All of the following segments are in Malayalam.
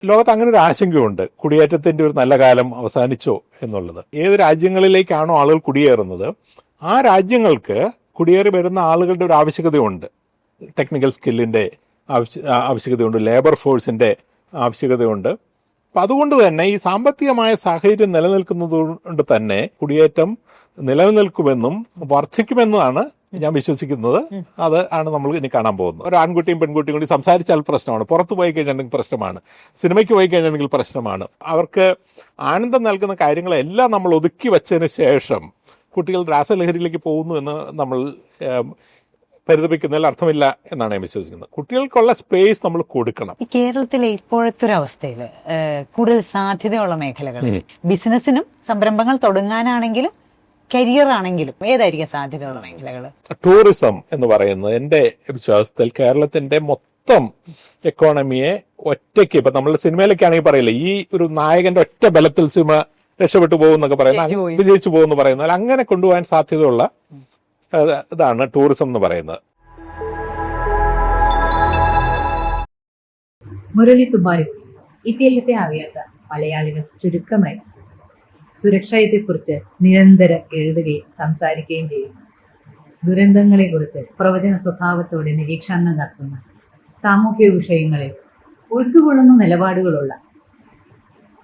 ലോകത്ത് അങ്ങനെ ഒരു ആശങ്കയുണ്ട്, കുടിയേറ്റത്തിന്റെ ഒരു നല്ല കാലം അവസാനിച്ചോ എന്നുള്ളത്. ഏത് രാജ്യങ്ങളിലേക്കാണോ ആളുകൾ കുടിയേറുന്നത്, ആ രാജ്യങ്ങൾക്ക് കുടിയേറി വരുന്ന ആളുകളുടെ ഒരു ആവശ്യകതയുണ്ട്. ടെക്നിക്കൽ സ്കില്ലിന്റെ ആവശ്യകതയുണ്ട്, ലേബർ ഫോഴ്സിന്റെ ആവശ്യകതയുണ്ട്. അപ്പം അതുകൊണ്ട് തന്നെ ഈ സാമ്പത്തികമായ സാഹചര്യം നിലനിൽക്കുന്നത് കൊണ്ട് തന്നെ കുടിയേറ്റം നിലനിൽക്കുമെന്നും വർദ്ധിക്കുമെന്നാണ് ഞാൻ വിശ്വസിക്കുന്നത്. അത് ആണ് നമ്മൾ ഇനി കാണാൻ പോകുന്നത്. ഒരു ആൺകുട്ടിയും പെൺകുട്ടിയും കൂടി സംസാരിച്ചാൽ പ്രശ്നമാണ്, പുറത്ത് പോയി കഴിഞ്ഞിട്ടുണ്ടെങ്കിൽ പ്രശ്നമാണ്, സിനിമയ്ക്ക് പോയി കഴിഞ്ഞിട്ടുണ്ടെങ്കിൽ പ്രശ്നമാണ്. അവർക്ക് ആനന്ദം നൽകുന്ന കാര്യങ്ങളെല്ലാം നമ്മൾ ഒതുക്കി വെച്ചതിന് ശേഷം കുട്ടികൾ രാസലഹരിയിലേക്ക് പോകുന്നു എന്ന് നമ്മൾ പരിതപിക്കുന്നതിൽ അർത്ഥമില്ല എന്നാണ് ഞാൻ വിശ്വസിക്കുന്നത്. കുട്ടികൾക്കുള്ള സ്പേസ് നമ്മൾ കൊടുക്കണം. കേരളത്തിലെ ഇപ്പോഴത്തെ ഒരു അവസ്ഥയിൽ കൂടുതൽ സാധ്യതയുള്ള മേഖലകൾ ബിസിനസിനും സംരംഭങ്ങൾ തുടങ്ങാനാണെങ്കിലും കരിയർ ആണെങ്കിലും ഏതായിരിക്കും സാധ്യതയുള്ള മേഖലകൾ? ടൂറിസം എന്ന് പറയുന്നത് എൻ്റെ വിശ്വാസത്തിൽ കേരളത്തിന്റെ മൊത്തം എക്കോണമിയെ ഒറ്റയ്ക്ക്, ഇപ്പൊ നമ്മൾ സിനിമയിലൊക്കെയാണെങ്കിൽ പറയില്ല, ഈ ഒരു നായകന്റെ ഒറ്റ ബലത്തിൽ സിനിമ രക്ഷപ്പെട്ടു പോകുന്നൊക്കെ പറയുന്നത്, വിജയിച്ചു പോകുമെന്ന് പറയുന്നത്, അങ്ങനെ കൊണ്ടുപോകാൻ സാധ്യതയുള്ള ഇതാണ് ടൂറിസം എന്ന് പറയുന്നത്. മുരളി തുമ്മാരി, ഇദ്ദേഹത്തെ അറിയാത്ത മലയാളികൾ ചുരുക്കമായി. സുരക്ഷയെക്കുറിച്ച് നിരന്തരം എഴുതുകയും സംസാരിക്കുകയും ചെയ്യും. ദുരന്തങ്ങളെക്കുറിച്ച് പ്രവചന സ്വഭാവത്തോടെ നിരീക്ഷണം നടത്തുന്ന, സാമൂഹിക വിഷയങ്ങളിൽ ഉൾക്കൊള്ളുന്ന നിലപാടുകളുള്ള,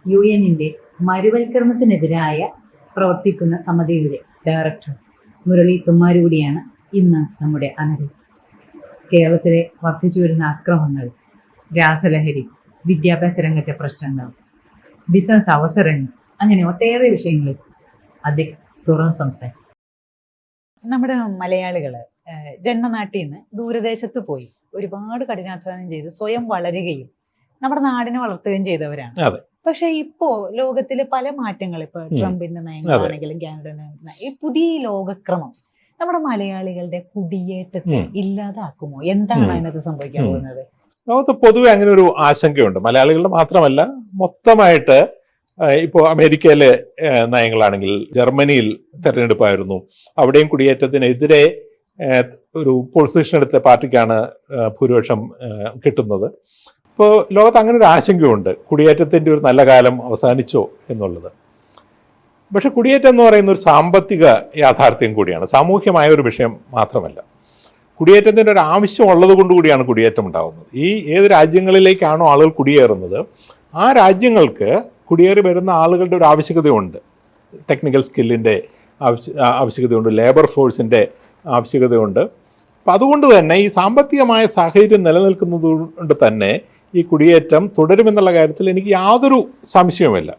UN-ന്റെ മരുവൽക്കരണത്തിനെതിരായ പ്രവർത്തിക്കുന്ന സമിതിയുടെ ഡയറക്ടർ മുരളി തുമ്മാരുകൂടിയാണ് ഇന്ന് നമ്മുടെ അതിഥി. കേരളത്തിലെ വർദ്ധിച്ചു വരുന്ന അക്രമങ്ങൾ, രാസലഹരി, വിദ്യാഭ്യാസ രംഗത്തെ പ്രശ്നങ്ങൾ, ബിസിനസ് അവസരങ്ങൾ, അങ്ങനെ ഒട്ടേറെ വിഷയങ്ങളിൽ അദ്ദേഹം തുറന്ന് സംസാരിക്കും. നമ്മുടെ മലയാളികള് ജന്മനാട്ടിൽ നിന്ന് ദൂരദേശത്ത് പോയി ഒരുപാട് കഠിനാധ്വാനം ചെയ്ത് സ്വയം വളരുകയും നമ്മുടെ നാടിനെ വളർത്തുകയും ചെയ്തവരാണ്. പക്ഷെ ഇപ്പോ ലോകത്തിലെ പല മാറ്റങ്ങൾ, ഇപ്പൊ ട്രംപിന്റെ നയങ്ങളാണെങ്കിലും കാനഡയുടെ ഈ പുതിയ ലോകക്രമം നമ്മുടെ മലയാളികളുടെ കുടിയേറ്റത്തെ ഇല്ലാതാക്കുമോ? എന്താണ് അതിനകത്ത് സംഭവിക്കാൻ പോകുന്നത്? ലോകത്ത് പൊതുവെ അങ്ങനെ ഒരു ആശങ്കയുണ്ട്. മലയാളികളുടെ മാത്രമല്ല, മൊത്തമായിട്ട്. ഇപ്പോൾ അമേരിക്കയിലെ നയങ്ങളാണെങ്കിൽ, ജർമ്മനിയിൽ തെരഞ്ഞെടുപ്പായിരുന്നു, അവിടെയും കുടിയേറ്റത്തിനെതിരെ ഒരു പൊസിഷൻ എടുത്ത പാർട്ടിക്കാണ് ഭൂരിപക്ഷം കിട്ടുന്നത്. ഇപ്പോൾ ലോകത്ത് അങ്ങനെ ഒരു ആശങ്കയുണ്ട്, കുടിയേറ്റത്തിൻ്റെ ഒരു നല്ല കാലം അവസാനിച്ചോ എന്നുള്ളത്. പക്ഷെ കുടിയേറ്റം എന്ന് പറയുന്ന ഒരു സാമ്പത്തിക യാഥാർത്ഥ്യം കൂടിയാണ്, സാമൂഹ്യമായ ഒരു വിഷയം മാത്രമല്ല. കുടിയേറ്റത്തിൻ്റെ ഒരു ആവശ്യം ഉള്ളത് കൊണ്ടുകൂടിയാണ് കുടിയേറ്റം ഉണ്ടാകുന്നത്. ഈ ഏത് രാജ്യങ്ങളിലേക്കാണോ ആളുകൾ കുടിയേറുന്നത്, ആ രാജ്യങ്ങൾക്ക് കുടിയേറി വരുന്ന ആളുകളുടെ ഒരു ആവശ്യകതയുണ്ട്. Technical സ്കില്ലിൻ്റെ ആവശ്യകതയുണ്ട്, labour ഫോഴ്സിൻ്റെ ആവശ്യകതയുണ്ട്. അപ്പം അതുകൊണ്ട് തന്നെ ഈ സാമ്പത്തികമായ സാഹചര്യം നിലനിൽക്കുന്നത് കൊണ്ട് തന്നെ ഈ കുടിയേറ്റം തുടരുമെന്നുള്ള കാര്യത്തിൽ എനിക്ക് യാതൊരു സംശയവുമില്ല.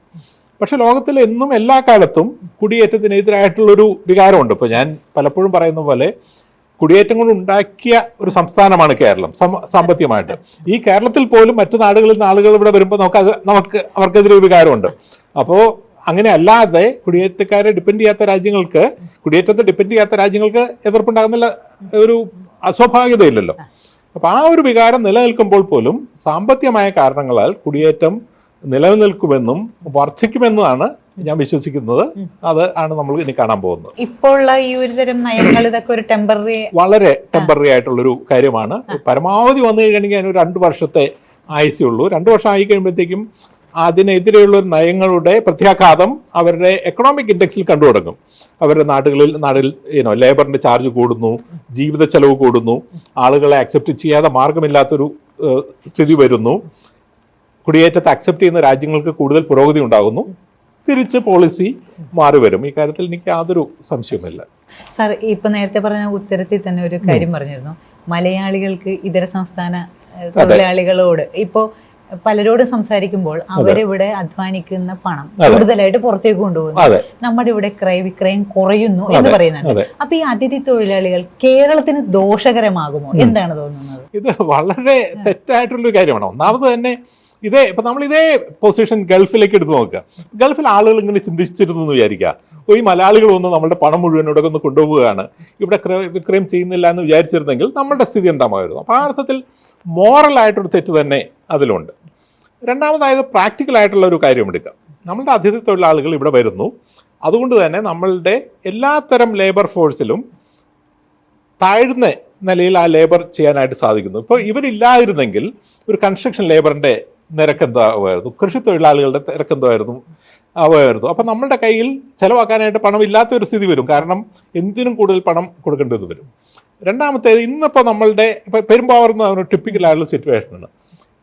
പക്ഷെ ലോകത്തിൽ എന്നും എല്ലാ കാലത്തും കുടിയേറ്റത്തിനെതിരായിട്ടുള്ളൊരു വികാരമുണ്ട്. ഇപ്പോൾ ഞാൻ പലപ്പോഴും പറയുന്ന പോലെ കുടിയേറ്റം കൊണ്ട് ഉണ്ടാക്കിയ ഒരു സംസ്ഥാനമാണ് കേരളം സാമ്പത്തികമായിട്ട്. ഈ കേരളത്തിൽ പോലും മറ്റു നാടുകളിൽ നിന്ന് ആളുകൾ ഇവിടെ വരുമ്പോൾ അവർക്കെതിരെ ഒരു വികാരമുണ്ട്. അപ്പോൾ അങ്ങനെ അല്ലാതെ കുടിയേറ്റക്കാരെ ഡിപ്പെൻഡ് ചെയ്യാത്ത രാജ്യങ്ങൾക്ക്, കുടിയേറ്റത്തെ ഡിപ്പെൻഡ് ചെയ്യാത്ത രാജ്യങ്ങൾക്ക് എതിർപ്പുണ്ടാകുന്നില്ല, ഒരു അസ്വാഭാവികതയില്ലല്ലോ. അപ്പോൾ ആ ഒരു വികാരം നിലനിൽക്കുമ്പോൾ പോലും സാമ്പത്തികമായ കാരണങ്ങളാൽ കുടിയേറ്റം നിലനിൽക്കുമെന്നും വർദ്ധിക്കുമെന്നാണ് ഞാൻ വിശ്വസിക്കുന്നത്. അത് ആണ് നമ്മൾ ഇനി കാണാൻ പോകുന്നത്. ഇപ്പോൾ ഈ ഒരു തരം നയങ്ങൾ ഇതൊക്കെ ഒരു വളരെ ടെമ്പററി ആയിട്ടുള്ളൊരു കാര്യമാണ്. പരമാവധി വന്നു കഴിഞ്ഞിട്ടുണ്ടെങ്കിൽ അതിനൊരു 2 വർഷത്തെ ആയുസ്യേ 2 വർഷം ആയി കഴിയുമ്പോഴത്തേക്കും അതിനെതിരെയുള്ള നയങ്ങളുടെ പ്രത്യാഘാതം അവരുടെ എക്കണോമിക് ഇൻഡെക്സിൽ കണ്ടു തുടങ്ങും. അവരുടെ നാടിൽ ലേബറിന്റെ ചാർജ് കൂടുന്നു, ജീവിത ചെലവ് കൂടുന്നു, ആളുകളെ അക്സെപ്റ്റ് ചെയ്യാതെ മാർഗമില്ലാത്തൊരു സ്ഥിതി വരുന്നു. കുടിയേറ്റത്തെ അക്സെപ്റ്റ് ചെയ്യുന്ന രാജ്യങ്ങൾക്ക് കൂടുതൽ പുരോഗതി ഉണ്ടാകുന്നു, തിരിച്ച് പോളിസി മാറി വരും. ഈ കാര്യത്തിൽ എനിക്ക് യാതൊരു സംശയവുമില്ല. സാർ ഇപ്പൊ നേരത്തെ പറഞ്ഞ ഉത്തരത്തിൽ തന്നെ ഒരു കാര്യം പറഞ്ഞിരുന്നു, മലയാളികൾക്ക് ഇതര സംസ്ഥാന തൊഴിലാളികളോട് ഇപ്പോ പലരോടും സംസാരിക്കുമ്പോൾ അവരിവിടെ അധ്വാനിക്കുന്ന പണം കൂടുതലായിട്ട് പുറത്തേക്ക് കൊണ്ടുപോകുന്നു, നമ്മുടെ ഇവിടെ ക്രയവിക്രയം കുറയുന്നു എന്ന് പറയുന്നുണ്ട്. അപ്പൊ ഈ അതിഥി തൊഴിലാളികൾ കേരളത്തിന് ദോഷകരമാകുമോ? എന്താണ് തോന്നുന്നത്? ഇത് വളരെ തെറ്റായിട്ടുള്ളൊരു കാര്യമാണ്. ഒന്നാമത് തന്നെ ഇപ്പൊ നമ്മൾ ഇതേ പൊസിഷൻ ഗൾഫിലേക്ക് എടുത്ത് നോക്കുക. ഗൾഫിൽ ആളുകൾ ഇങ്ങനെ ചിന്തിച്ചിരുന്നു എന്ന് വിചാരിക്കുക, ഈ മലയാളികൾ വന്ന് നമ്മളുടെ പണം മുഴുവൻ ഇവിടെ ഒന്ന് കൊണ്ടുപോവുകയാണ്, ഇവിടെ വിക്രയം ചെയ്യുന്നില്ല എന്ന് വിചാരിച്ചിരുന്നെങ്കിൽ നമ്മുടെ സ്ഥിതി എന്താമായിരുന്നു. അപ്പോൾ ആ അർത്ഥത്തിൽ മോറലായിട്ടൊരു തെറ്റ് തന്നെ അതിലുണ്ട്. രണ്ടാമതായത് പ്രാക്ടിക്കലായിട്ടുള്ള ഒരു കാര്യം എടുക്കുക. നമ്മളുടെ അതിഥി തൊഴിലാളികൾ ഇവിടെ വരുന്നു, അതുകൊണ്ട് തന്നെ നമ്മളുടെ എല്ലാത്തരം ലേബർ ഫോഴ്സിലും താഴ്ന്ന നിലയിൽ ആ ലേബർ ചെയ്യാനായിട്ട് സാധിക്കുന്നു. ഇപ്പോൾ ഇവരില്ലാതിരുന്നെങ്കിൽ ഒരു കൺസ്ട്രക്ഷൻ ലേബറിൻ്റെ നിരക്ക് എന്താവുമായിരുന്നു, കൃഷി തൊഴിലാളികളുടെ നിരക്ക് എന്തായിരുന്നു ആവുമായിരുന്നു. അപ്പം നമ്മളുടെ കയ്യിൽ ചിലവാക്കാനായിട്ട് പണമില്ലാത്ത ഒരു സ്ഥിതി വരും. കാരണം എന്തിനും കൂടുതൽ പണം കൊടുക്കേണ്ടത് വരും. രണ്ടാമത്തേത്, ഇന്നിപ്പോൾ നമ്മളുടെ ഇപ്പം പെരുമ്പാവൂർ എന്ന് പറഞ്ഞ ടിപ്പിക്കലായിട്ടുള്ള സിറ്റുവേഷനാണ്.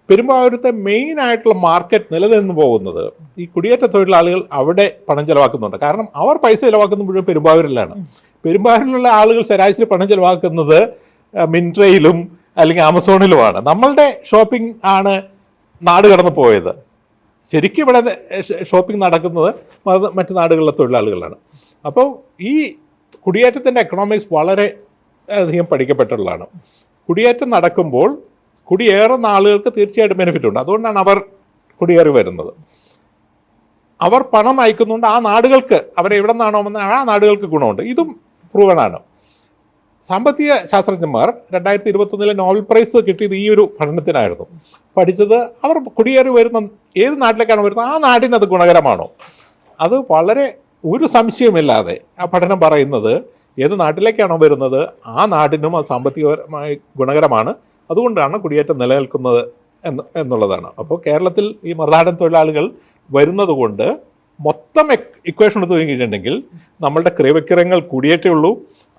പെരുമ്പാവൂരത്തെ മെയിൻ ആയിട്ടുള്ള മാർക്കറ്റ് നിലനിന്ന് പോകുന്നത് ഈ കുടിയേറ്റ തൊഴിലാളികൾ അവിടെ പണം ചെലവാക്കുന്നുണ്ട്. കാരണം അവർ പൈസ ചെലവാക്കുന്ന മുഴുവൻ പെരുമ്പാവൂരിലാണ്. പെരുമ്പാവൂരിലുള്ള ആളുകൾ ശരാശരി പണം ചെലവാക്കുന്നത് മിൻട്രയിലും അല്ലെങ്കിൽ ആമസോണിലുമാണ്. നമ്മളുടെ ഷോപ്പിംഗ് ആണ് നാട് കടന്നു പോയത്. ശരിക്കും ഇവിടെ ഷോപ്പിംഗ് നടക്കുന്നത് മറ്റു നാടുകളിലെ തൊഴിലാളികളാണ്. അപ്പോൾ ഈ കുടിയേറ്റത്തിൻ്റെ എക്കണോമിക്സ് വളരെ അധികം പഠിക്കപ്പെട്ടുള്ളതാണ്. കുടിയേറ്റം നടക്കുമ്പോൾ കുടിയേറുന്ന ആളുകൾക്ക് തീർച്ചയായിട്ടും ബെനിഫിറ്റ് ഉണ്ട്. അതുകൊണ്ടാണ് അവർ കുടിയേറി വരുന്നത്. അവർ പണം അയക്കുന്നുണ്ട് ആ നാടുകൾക്ക്, അവരെ എവിടെ നിന്നാണോ വന്ന് ആ നാടുകൾക്ക് ഗുണമുണ്ട്. ഇതും പ്രൂവണാണ്. സാമ്പത്തിക ശാസ്ത്രജ്ഞന്മാർ 2021 നോബൽ പ്രൈസ് കിട്ടിയത് ഈ ഒരു പഠനത്തിനായിരുന്നു. പഠിച്ചത് അവർ കുടിയേറി വരുന്ന ഏത് നാട്ടിലേക്കാണ് വരുന്നത് ആ നാടിന് അത് ഗുണകരമാണോ. അത് വളരെ ഒരു സംശയമില്ലാതെ ആ പഠനം പറയുന്നത് ഏത് നാട്ടിലേക്കാണോ വരുന്നത് ആ നാടിനും അത് സാമ്പത്തികപരമായി ഗുണകരമാണ്. അതുകൊണ്ടാണ് കുടിയേറ്റം നിലനിൽക്കുന്നത് എന്നുള്ളതാണ്. അപ്പോൾ കേരളത്തിൽ ഈ മറുനാടൻ തൊഴിലാളികൾ വരുന്നത് കൊണ്ട് മൊത്തം ഇക്വേഷൻ എടുത്തു കഴിഞ്ഞിട്ടുണ്ടെങ്കിൽ നമ്മളുടെ ക്രയവിക്രയങ്ങൾ കൂടിയിട്ടേ ഉള്ളൂ.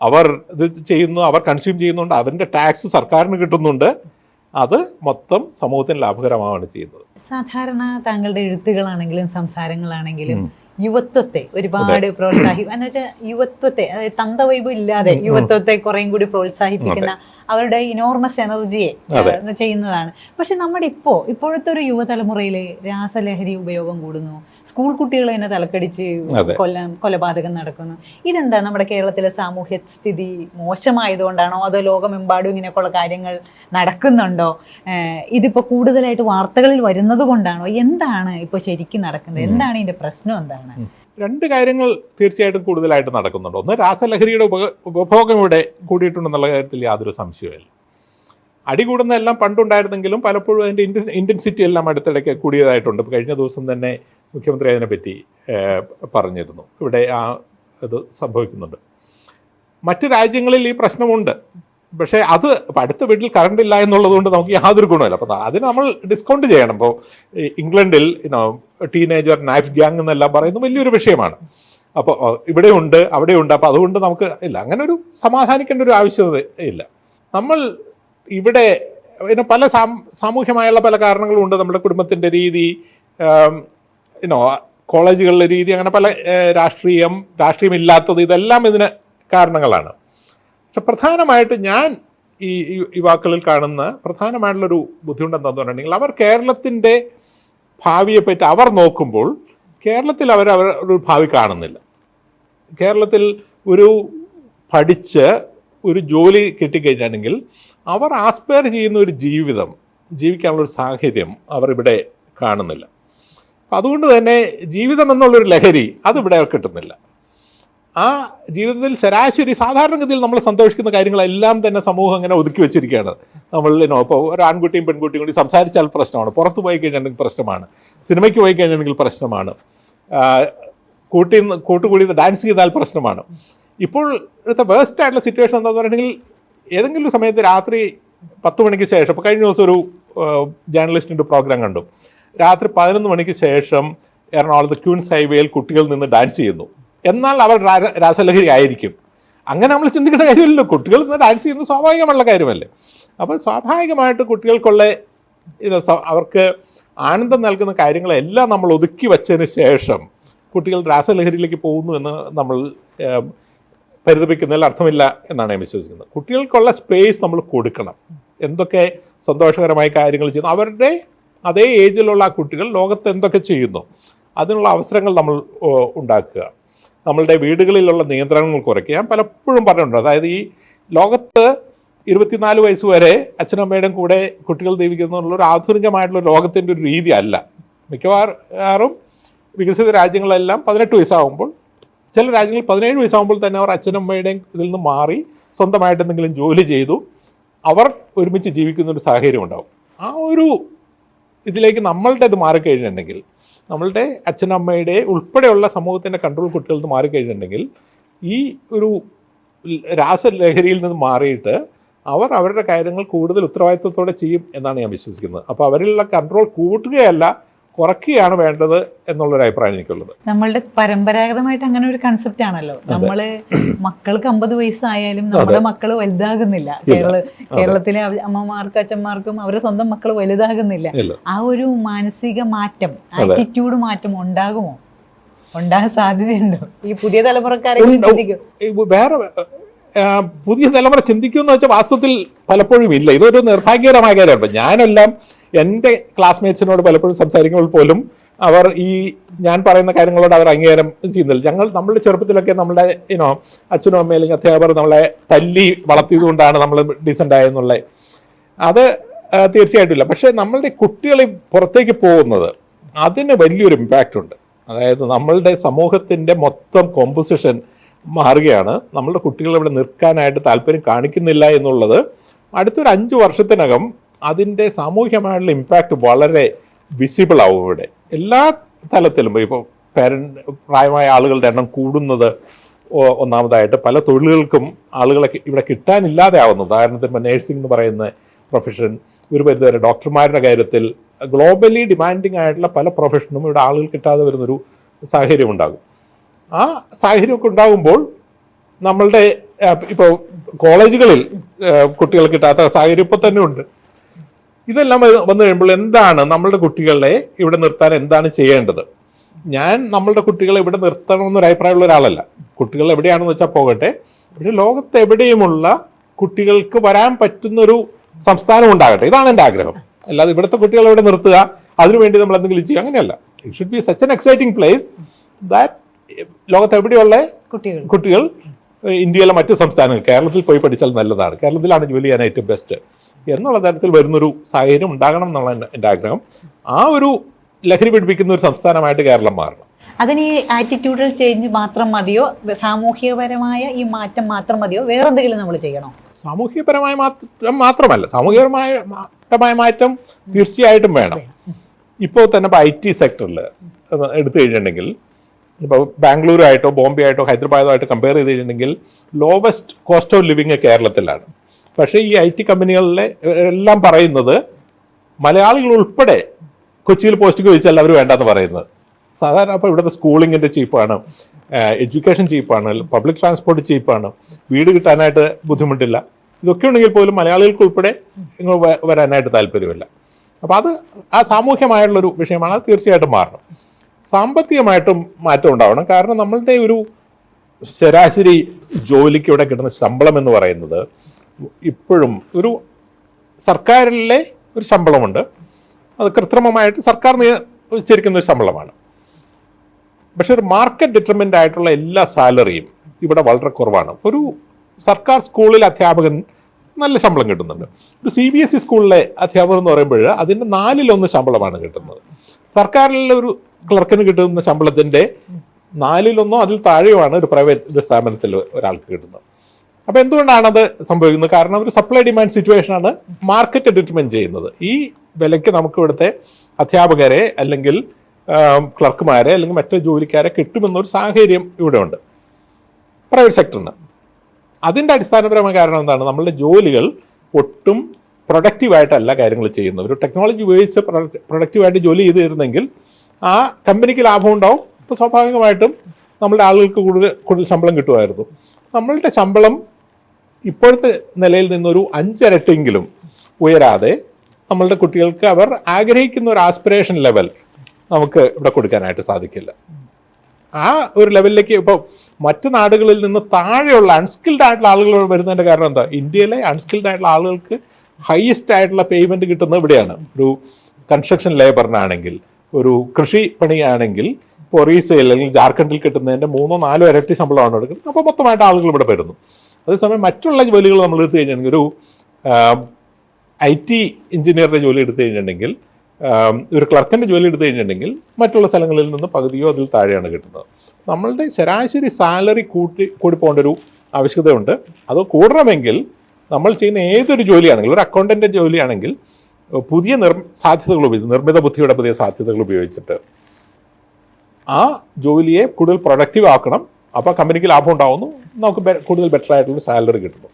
അവർ ഇത് ചെയ്യുന്നു, അവർ കൺസ്യൂം ചെയ്യുന്നുണ്ട്, അവരുടെ ടാക്സ് സർക്കാരിന് കിട്ടുന്നുണ്ട്. അത് മൊത്തം സമൂഹത്തിന് ലാഭകരമാവാണ് ചെയ്യുന്നത്. സാധാരണ താങ്കളുടെ എഴുത്തുകളാണെങ്കിലും സംസാരങ്ങളാണെങ്കിലും യുവത്വത്തെ ഒരുപാട് എന്ന് വെച്ചാൽ യുവത്വത്തെ, അതായത് തന്തവൈബ് ഇല്ലാതെ യുവത്വത്തെ കുറേയും കൂടി പ്രോത്സാഹിപ്പിക്കുന്ന അവരുടെ ഇനോർമസ് എനർജിയെ ചെയ്യുന്നതാണ്. പക്ഷെ നമ്മുടെ ഇപ്പോഴത്തെ ഒരു യുവതലമുറയിൽ രാസലഹരി ഉപയോഗം കൂടുന്നു, സ്കൂൾ കുട്ടികൾ തന്നെ തലക്കടിച്ച് കൊലപാതകം നടക്കുന്നു. ഇതെന്താ നമ്മുടെ കേരളത്തിലെ സാമൂഹ്യ സ്ഥിതി മോശമായതുകൊണ്ടാണോ അതോ ലോകമെമ്പാടും ഇങ്ങനെയൊക്കെയുള്ള കാര്യങ്ങൾ നടക്കുന്നുണ്ടോ? ഇതിപ്പോ കൂടുതലായിട്ട് വാർത്തകളിൽ വരുന്നത് കൊണ്ടാണോ? എന്താണ് ഇപ്പൊ ശരിക്കും നടക്കുന്നത്? എന്താണ് ഇതിന്റെ പ്രശ്നം? എന്താണ്? രണ്ട് കാര്യങ്ങൾ തീർച്ചയായിട്ടും കൂടുതലായിട്ട് നടക്കുന്നുണ്ട്. ഒന്ന്, രാസലഹരിയുടെ ഉപഭോഗം ഇവിടെ കൂടിയിട്ടുണ്ടെന്നുള്ള കാര്യത്തിൽ യാതൊരു സംശയവുമില്ല. അടി കൂടുന്നതെല്ലാം പണ്ടുണ്ടായിരുന്നെങ്കിലും പലപ്പോഴും അതിൻ്റെ ഇൻറ്റൻസിറ്റി എല്ലാം അടുത്തിടയ്ക്ക് കൂടിയതായിട്ടുണ്ട്. കഴിഞ്ഞ ദിവസം തന്നെ മുഖ്യമന്ത്രി അതിനെപ്പറ്റി പറഞ്ഞിരുന്നു. ഇവിടെ ഇത് സംഭവിക്കുന്നുണ്ട്. മറ്റ് രാജ്യങ്ങളിൽ ഈ പ്രശ്നമുണ്ട്. പക്ഷേ അത് അടുത്ത വീട്ടിൽ കറണ്ട് ഇല്ല എന്നുള്ളത് കൊണ്ട് നമുക്ക് യാതൊരു ഗുണമില്ല. അപ്പോൾ അതിന് നമ്മൾ ഡിസ്കൗണ്ട് ചെയ്യണം. ഇപ്പോൾ ഇംഗ്ലണ്ടിൽ ടീനേജർ നൈഫ് ഗ്യാങ് എന്നെല്ലാം പറയുന്നത് വലിയൊരു വിഷയമാണ്. അപ്പോൾ ഇവിടെയുണ്ട് അവിടെയുണ്ട്. അപ്പോൾ അതുകൊണ്ട് നമുക്ക് ഇല്ല, അങ്ങനെ ഒരു സമാധാനിക്കേണ്ട ഒരു ആവശ്യകത ഇല്ല. നമ്മൾ ഇവിടെ പിന്നെ പല സാമൂഹ്യമായുള്ള പല കാരണങ്ങളും ഉണ്ട്. നമ്മുടെ കുടുംബത്തിൻ്റെ രീതി, കോളേജുകളിലെ രീതി, അങ്ങനെ പല രാഷ്ട്രീയമില്ലാത്തത്, ഇതെല്ലാം ഇതിന് കാരണങ്ങളാണ്. പക്ഷെ പ്രധാനമായിട്ട് ഞാൻ ഈ യുവാക്കളിൽ കാണുന്ന പ്രധാനമായിട്ടുള്ളൊരു ബുദ്ധിമുട്ട് എന്താണെന്ന് പറഞ്ഞിട്ടുണ്ടെങ്കിൽ, അവർ കേരളത്തിൻ്റെ ഭാവിയെപ്പറ്റി അവർ നോക്കുമ്പോൾ കേരളത്തിൽ അവരൊരു ഭാവി കാണുന്നില്ല. കേരളത്തിൽ ഒരു പഠിച്ച് ഒരു ജോലി കിട്ടിക്കഴിഞ്ഞാണെങ്കിൽ അവർ ആസ്പയർ ചെയ്യുന്ന ഒരു ജീവിക്കാനുള്ളൊരു സാഹചര്യം അവർ ഇവിടെ കാണുന്നില്ല. അപ്പം അതുകൊണ്ട് തന്നെ ജീവിതം എന്നുള്ളൊരു ലഹരി അതിവിടെ കിട്ടുന്നില്ല. ആ ജീവിതത്തിൽ ശരാശരി സാധാരണഗതിയിൽ നമ്മൾ സന്തോഷിക്കുന്ന കാര്യങ്ങളെല്ലാം തന്നെ സമൂഹം അങ്ങനെ ഒതുക്കി വെച്ചിരിക്കുകയാണ്. നമ്മൾ ഇപ്പോൾ ഒരു ആൺകുട്ടിയും പെൺകുട്ടിയും കൂടി സംസാരിച്ചാൽ പ്രശ്നമാണ്, പുറത്ത് പോയി കഴിഞ്ഞിട്ടുണ്ടെങ്കിൽ പ്രശ്നമാണ്, സിനിമയ്ക്ക് പോയി കഴിഞ്ഞിട്ടുണ്ടെങ്കിൽ പ്രശ്നമാണ്, കൂട്ടുകൂടി ഡാൻസ് ചെയ്താൽ പ്രശ്നമാണ്. ഇപ്പോൾ ഇവിടുത്തെ വേസ്റ്റ് ആയിട്ടുള്ള സിറ്റുവേഷൻ എന്താണെന്ന് പറഞ്ഞിട്ടുണ്ടെങ്കിൽ, ഏതെങ്കിലും സമയത്ത് രാത്രി 10 മണിക്ക് ശേഷം, ഇപ്പോൾ കഴിഞ്ഞ ദിവസം ഒരു ജേർണലിസ്റ്റിൻ്റെ പ്രോഗ്രാം കണ്ടു, രാത്രി 11 മണിക്ക് ശേഷം എറണാകുളത്ത് ക്യൂൻസ് ഹൈവേയിൽ കുട്ടികൾ നിന്ന് ഡാൻസ് ചെയ്യുന്നു. എന്നാൽ അവർ രാസലഹരി ആയിരിക്കും. അങ്ങനെ നമ്മൾ ചിന്തിക്കേണ്ട കാര്യമില്ലല്ലോ. കുട്ടികൾ നിന്ന് ഡാൻസ് ചെയ്യുന്നത് സ്വാഭാവികമുള്ള കാര്യമല്ലേ. അപ്പോൾ സ്വാഭാവികമായിട്ട് കുട്ടികൾക്കുള്ള അവർക്ക് ആനന്ദം നൽകുന്ന കാര്യങ്ങളെല്ലാം നമ്മൾ ഒതുക്കി വച്ചതിന് ശേഷം കുട്ടികൾ രാസലഹരിയിലേക്ക് പോകുന്നു എന്ന് നമ്മൾ പരിതപിക്കുന്നതിൽ അർത്ഥമില്ല എന്നാണ് ഞാൻ വിശ്വസിക്കുന്നത്. കുട്ടികൾക്കുള്ള സ്പേസ് നമ്മൾ കൊടുക്കണം. എന്തൊക്കെ സന്തോഷകരമായ കാര്യങ്ങൾ ചെയ്യുന്നു, അവരുടെ അതേ ഏജിലുള്ള ആ കുട്ടികൾ ലോകത്ത് എന്തൊക്കെ ചെയ്യുന്നു അതിനുള്ള അവസരങ്ങൾ നമ്മൾ ഉണ്ടാക്കുക. നമ്മളുടെ വീടുകളിലുള്ള നിയന്ത്രണങ്ങൾ കുറയ്ക്കുക. ഞാൻ പലപ്പോഴും പറഞ്ഞിട്ടുണ്ട്, അതായത് ഈ ലോകത്ത് 24 വയസ്സ് വരെ അച്ഛനമ്മയുടെയും കൂടെ കുട്ടികൾ ജീവിക്കുന്നുള്ള ഒരു ആധുനികമായിട്ടുള്ള ലോകത്തിൻ്റെ ഒരു രീതി അല്ല. മിക്കവാറും വികസിത രാജ്യങ്ങളെല്ലാം 18 വയസ്സാകുമ്പോൾ, ചില രാജ്യങ്ങളിൽ 17 വയസ്സാകുമ്പോൾ തന്നെ അവർ അച്ഛനമ്മയുടെയും ഇതിൽ നിന്ന് മാറി സ്വന്തമായിട്ട് എന്തെങ്കിലും ജോലി ചെയ്തു അവർ ഒരുമിച്ച് ജീവിക്കുന്നൊരു സാഹചര്യം ഉണ്ടാകും. ആ ഒരു ഇതിലേക്ക് നമ്മളുടെ ഇത് മാറിക്കഴിഞ്ഞിട്ടുണ്ടെങ്കിൽ, നമ്മളുടെ അച്ഛനമ്മയുടെ ഉൾപ്പെടെയുള്ള സമൂഹത്തിൻ്റെ കൺട്രോൾ കുട്ടികളിൽ നിന്ന് മാറിക്കഴിഞ്ഞിട്ടുണ്ടെങ്കിൽ ഈ ഒരു രാസലഹരിയിൽ നിന്ന് മാറിയിട്ട് അവർ അവരുടെ കാര്യങ്ങൾ കൂടുതൽ ഉത്തരവാദിത്വത്തോടെ ചെയ്യും എന്നാണ് ഞാൻ വിശ്വസിക്കുന്നത്. അപ്പോൾ അവരിലുള്ള കൺട്രോൾ കൂട്ടുകയല്ല കുറയ്ക്കുകയാണ് വേണ്ടത് എന്നുള്ളൊരു അഭിപ്രായം എനിക്കുള്ളത്. നമ്മളുടെ പരമ്പരാഗതമായിട്ട് അങ്ങനെ ഒരു കൺസെപ്റ്റ് ആണല്ലോ. നമ്മള് മക്കൾക്ക് 50 വയസ്സായാലും നമ്മുടെ മക്കൾ വലുതാകുന്നില്ല. കേരളത്തിലെ അമ്മമാർക്കും അച്ഛന്മാർക്കും അവരുടെ സ്വന്തം മക്കൾ വലുതാകുന്നില്ല. ആ ഒരു മാനസിക മാറ്റം, ആറ്റിറ്റ്യൂഡ് മാറ്റം ഉണ്ടാകുമോ? ഉണ്ടാകാൻ സാധ്യതയുണ്ടോ? ഈ പുതിയ തലമുറക്കാരെങ്കിലും ചിന്തിക്കും? വേറെ പുതിയ തലമുറ ചിന്തിക്കുമെന്ന് വെച്ചാൽ വാസ്തവത്തിൽ പലപ്പോഴും ഇല്ല. ഇതൊരു നിർഭാഗ്യകരമായ കാര്യമാണ്. ഞാനെല്ലാം എൻ്റെ ക്ലാസ്മേറ്റ്സിനോട് പലപ്പോഴും സംസാരിക്കുമ്പോൾ പോലും അവർ ഈ ഞാൻ പറയുന്ന കാര്യങ്ങളോട് അവർ അംഗീകാരം ചെയ്യുന്നില്ല. നമ്മളുടെ ചെറുപ്പത്തിലൊക്കെ നമ്മുടെ അച്ഛനും അമ്മയും അല്ലെങ്കിൽ അധ്യാപകർ നമ്മളെ തല്ലി വളർത്തിയത് കൊണ്ടാണ് നമ്മൾ ഡീസൻ്റ് ആയെന്നുള്ളത്. അത് തീർച്ചയായിട്ടും ഇല്ല. പക്ഷേ നമ്മളുടെ കുട്ടികൾ പുറത്തേക്ക് പോകുന്നത് അതിന് വലിയൊരു ഇമ്പാക്റ്റ് ഉണ്ട്. അതായത് നമ്മളുടെ സമൂഹത്തിൻ്റെ മൊത്തം കോമ്പോസിഷൻ മാറുകയാണ്. നമ്മളുടെ കുട്ടികൾ ഇവിടെ നിൽക്കാനായിട്ട് താല്പര്യം കാണിക്കുന്നില്ല എന്നുള്ളത് അടുത്തൊരു 5 വർഷത്തിനകം അതിൻ്റെ സാമൂഹികമായിട്ടുള്ള ഇമ്പാക്റ്റ് വളരെ വിസിബിൾ ആവും. ഇവിടെ എല്ലാ തലത്തിലും ഇപ്പോൾ പ്രായമായ ആളുകളുടെ എണ്ണം കൂടുന്നത് ഒന്നാമതായിട്ട്, പല തൊഴിലുകൾക്കും ആളുകളെ ഇവിടെ കിട്ടാനില്ലാതെ ആവുന്നു. ഉദാഹരണത്തിന് ഇപ്പോൾ നേഴ്സിംഗ് എന്ന് പറയുന്ന പ്രൊഫഷൻ, ഒരു പരിധിവരെ ഡോക്ടർമാരുടെ കാര്യത്തിൽ ഗ്ലോബലി ഡിമാൻഡിങ് ആയിട്ടുള്ള പല പ്രൊഫഷനും ഇവിടെ ആളുകൾ കിട്ടാതെ വരുന്നൊരു സാഹചര്യം ഉണ്ടാകും. ആ സാഹചര്യമൊക്കെ ഉണ്ടാകുമ്പോൾ നമ്മളുടെ ഇപ്പോൾ കോളേജുകളിൽ കുട്ടികൾ കിട്ടാത്ത സാഹചര്യം ഇപ്പോൾ തന്നെ ഉണ്ട്. ഇതെല്ലാം വന്നു കഴിയുമ്പോൾ എന്താണ് നമ്മളുടെ കുട്ടികളെ ഇവിടെ നിർത്താൻ എന്താണ് ചെയ്യേണ്ടത്? ഞാൻ നമ്മളുടെ കുട്ടികളെ ഇവിടെ നിർത്തണമെന്നൊരു അഭിപ്രായമുള്ള ഒരാളല്ല. കുട്ടികൾ എവിടെയാണെന്ന് വെച്ചാൽ പോകട്ടെ. പക്ഷെ ലോകത്ത് എവിടെയുമുള്ള കുട്ടികൾക്ക് വരാൻ പറ്റുന്നൊരു സംസ്ഥാനം ഉണ്ടാകട്ടെ, ഇതാണ് എൻ്റെ ആഗ്രഹം. അല്ലാതെ ഇവിടുത്തെ കുട്ടികളെ ഇവിടെ നിർത്തുക, അതിനുവേണ്ടി നമ്മൾ എന്തെങ്കിലും ചെയ്യുക, അങ്ങനെയല്ല. It should be such an exciting place that ലോകത്ത് എവിടെയുള്ള കുട്ടികൾ ഇന്ത്യയിലെ മറ്റ് സംസ്ഥാനങ്ങൾ, കേരളത്തിൽ പോയി പഠിച്ചാൽ നല്ലതാണ്, കേരളത്തിലാണ് ജോലി ചെയ്യാൻ ഏറ്റവും ബെസ്റ്റ് എന്നുള്ള തരത്തിൽ വരുന്നൊരു സാഹചര്യം ഉണ്ടാകണം എന്നുള്ള എൻ്റെ ആഗ്രഹം. ആ ഒരു ലഹരി പിടിപ്പിക്കുന്ന ഒരു സംസ്ഥാനമായിട്ട് കേരളം മാറണം. അതിന് ഈ ആറ്റിറ്റ്യൂഡൽ ചേഞ്ച് മാത്രം മതിയോ? സാമൂഹികപരമായ ഈ മാറ്റം മാത്രം മതിയോ? വേറെന്തെങ്കിലും നമ്മൾ ചെയ്യണോ? സാമൂഹികപരമായ മാറ്റം മാത്രമല്ല, സാമൂഹികപരമായ മാറ്റം തീർച്ചയായിട്ടും വേണം. ഇപ്പോൾ തന്നെ ഇപ്പോൾ IT സെക്ടറിൽ എടുത്തു കഴിഞ്ഞിട്ടുണ്ടെങ്കിൽ, ഇപ്പോൾ ബാംഗ്ലൂരുമായിട്ടോ ബോംബെ ആയിട്ടോ ഹൈദരാബാദോ ആയിട്ട് കമ്പയർ ചെയ്ത് കഴിഞ്ഞിട്ടുണ്ടെങ്കിൽ ലോവസ്റ്റ് കോസ്റ്റ് ഓഫ് ലിവിങ് കേരളത്തിലാണ്. പക്ഷേ ഈ IT കമ്പനികളിലെ എല്ലാം പറയുന്നത് മലയാളികൾ ഉൾപ്പെടെ കൊച്ചിയിൽ പോസ്റ്റിക്ക് ചോദിച്ചാൽ അവർ വേണ്ടെന്ന് പറയുന്നത്. സാധാരണ അപ്പോൾ ഇവിടുത്തെ സ്കൂളിങ്ങിൻ്റെ ചീപ്പാണ്, എഡ്യൂക്കേഷൻ ചീപ്പാണ്, പബ്ലിക് ട്രാൻസ്പോർട്ട് ചീപ്പാണ്, വീട് കിട്ടാനായിട്ട് ബുദ്ധിമുട്ടില്ല. ഇതൊക്കെ ഉണ്ടെങ്കിൽ പോലും മലയാളികൾക്ക് ഉൾപ്പെടെ നിങ്ങൾ വരാനായിട്ട് താല്പര്യമില്ല. അപ്പോൾ അത് ആ സാമൂഹ്യമായിട്ടുള്ളൊരു വിഷയമാണ്. അത് തീർച്ചയായിട്ടും മാറണം. സാമ്പത്തികമായിട്ടും മാറ്റം ഉണ്ടാവണം. കാരണം നമ്മളുടെ ഒരു ശരാശരി ജോലിക്ക് ഇവിടെ കിട്ടുന്ന ശമ്പളം എന്ന് പറയുന്നത് ഇപ്പോഴും ഒരു സർക്കാരിലെ ഒരു ശമ്പളമുണ്ട്, അത് കൃത്രിമമായിട്ട് സർക്കാർ നിശ്ചയിക്കുന്ന ഒരു ശമ്പളമാണ്. പക്ഷെ ഒരു മാർക്കറ്റ് ഡിറ്റർമിൻഡ് ആയിട്ടുള്ള എല്ലാ സാലറിയും ഇവിടെ വളരെ കുറവാണ്. ഒരു സർക്കാർ സ്കൂളിൽ അധ്യാപകൻ നല്ല ശമ്പളം കിട്ടുന്നുണ്ട്. ഒരു CBSE സ്കൂളിലെ അധ്യാപകർ എന്ന് പറയുമ്പോൾ അതിൻ്റെ 4/1 ശമ്പളമാണ് കിട്ടുന്നത്. സർക്കാരിലെ ഒരു ക്ലർക്കിന് കിട്ടുന്ന ശമ്പളത്തിൻ്റെ 4/1 അതിൽ താഴെയുമാണ് ഒരു പ്രൈവറ്റ് സ്ഥാപനത്തിൽ ഒരാൾക്ക് കിട്ടുന്നത്. അപ്പോൾ എന്തുകൊണ്ടാണത് സംഭവിക്കുന്നത്? കാരണം ഒരു സപ്ലൈ ഡിമാൻഡ് സിറ്റുവേഷനാണ് മാർക്കറ്റ് ഡിറ്റർമിൻ ചെയ്യുന്നത്. ഈ വിലയ്ക്ക് നമുക്ക് ഇവിടുത്തെ അധ്യാപകരെ അല്ലെങ്കിൽ ക്ലർക്കുമാരെ അല്ലെങ്കിൽ മറ്റു ജോലിക്കാരെ കിട്ടുമെന്നൊരു സാഹചര്യം ഇവിടെ ഉണ്ട് പ്രൈവറ്റ് സെക്ടറിന്. അതിൻ്റെ അടിസ്ഥാനപരമായ കാരണം എന്താണ്? നമ്മളുടെ ജോലികൾ ഒട്ടും പ്രൊഡക്റ്റീവായിട്ടല്ല കാര്യങ്ങൾ ചെയ്യുന്നത്. ഒരു ടെക്നോളജി ഉപയോഗിച്ച് പ്രൊഡക്റ്റീവായിട്ട് ജോലി ചെയ്ത് തരുന്നെങ്കിൽ ആ കമ്പനിക്ക് ലാഭം ഉണ്ടാവും. അപ്പോൾ സ്വാഭാവികമായിട്ടും നമ്മളുടെ ആളുകൾക്ക് കൂടുതൽ ശമ്പളം കിട്ടുമായിരുന്നു. നമ്മളുടെ ശമ്പളം ഇപ്പോഴത്തെ നിലയിൽ നിന്നൊരു 5 ഇരട്ടിയെങ്കിലും ഉയരാതെ നമ്മളുടെ കുട്ടികൾക്ക് അവർ ആഗ്രഹിക്കുന്ന ഒരു ആസ്പിറേഷൻ ലെവൽ നമുക്ക് ഇവിടെ കൊടുക്കാനായിട്ട് സാധിക്കില്ല. ആ ഒരു ലെവലിലേക്ക് ഇപ്പോൾ മറ്റു നാടുകളിൽ നിന്ന് താഴെയുള്ള അൺസ്കിൽഡ് ആയിട്ടുള്ള ആളുകൾ വരുന്നതിൻ്റെ കാരണം എന്താ? ഇന്ത്യയിലെ അൺസ്കിൽഡ് ആയിട്ടുള്ള ആളുകൾക്ക് ഹയസ്റ്റ് ആയിട്ടുള്ള പേയ്മെൻറ്റ് കിട്ടുന്നത് ഇവിടെയാണ്. ഒരു കൺസ്ട്രക്ഷൻ ലേബറിനാണെങ്കിൽ, ഒരു കൃഷി പണിയാണെങ്കിൽ ഇപ്പോൾ ഒറീസയിൽ അല്ലെങ്കിൽ ജാർഖണ്ഡിൽ കിട്ടുന്നതിൻ്റെ 3-4 ഇരട്ടി ശമ്പളമാണ് എടുക്കുന്നത്. അപ്പോൾ മൊത്തമായിട്ട് ആളുകൾ ഇവിടെ വരുന്നു. അതേസമയം മറ്റുള്ള ജോലികൾ നമ്മൾ എടുത്തു കഴിഞ്ഞിട്ടുണ്ടെങ്കിൽ, ഒരു IT എഞ്ചിനീയറുടെ ജോലി എടുത്തു കഴിഞ്ഞിട്ടുണ്ടെങ്കിൽ, ഒരു ക്ലർക്കിൻ്റെ ജോലി എടുത്തു കഴിഞ്ഞിട്ടുണ്ടെങ്കിൽ മറ്റുള്ള സ്ഥലങ്ങളിൽ നിന്ന് പകുതിയോ അതിൽ താഴെയാണ് കിട്ടുന്നത്. നമ്മളുടെ ശരാശരി സാലറി കൂടി പോകേണ്ട ഒരു ആവശ്യകതയുണ്ട്. അത് കൂടണമെങ്കിൽ നമ്മൾ ചെയ്യുന്ന ഏതൊരു ജോലിയാണെങ്കിലും, ഒരു അക്കൗണ്ടൻ്റ് ജോലിയാണെങ്കിൽ പുതിയ സാധ്യതകൾ ഉപയോഗിച്ച്, നിർമ്മിത ബുദ്ധിയുടെ പുതിയ സാധ്യതകൾ ഉപയോഗിച്ചിട്ട് ആ ജോലിയെ കൂടുതൽ പ്രൊഡക്റ്റീവ് ആക്കണം. അപ്പോൾ കമ്പനിക്ക് ലാഭം ഉണ്ടാവുന്നു, നമുക്ക് കൂടുതൽ ബെറ്റർ ആയിട്ടുള്ള സാലറി കിട്ടുന്നു.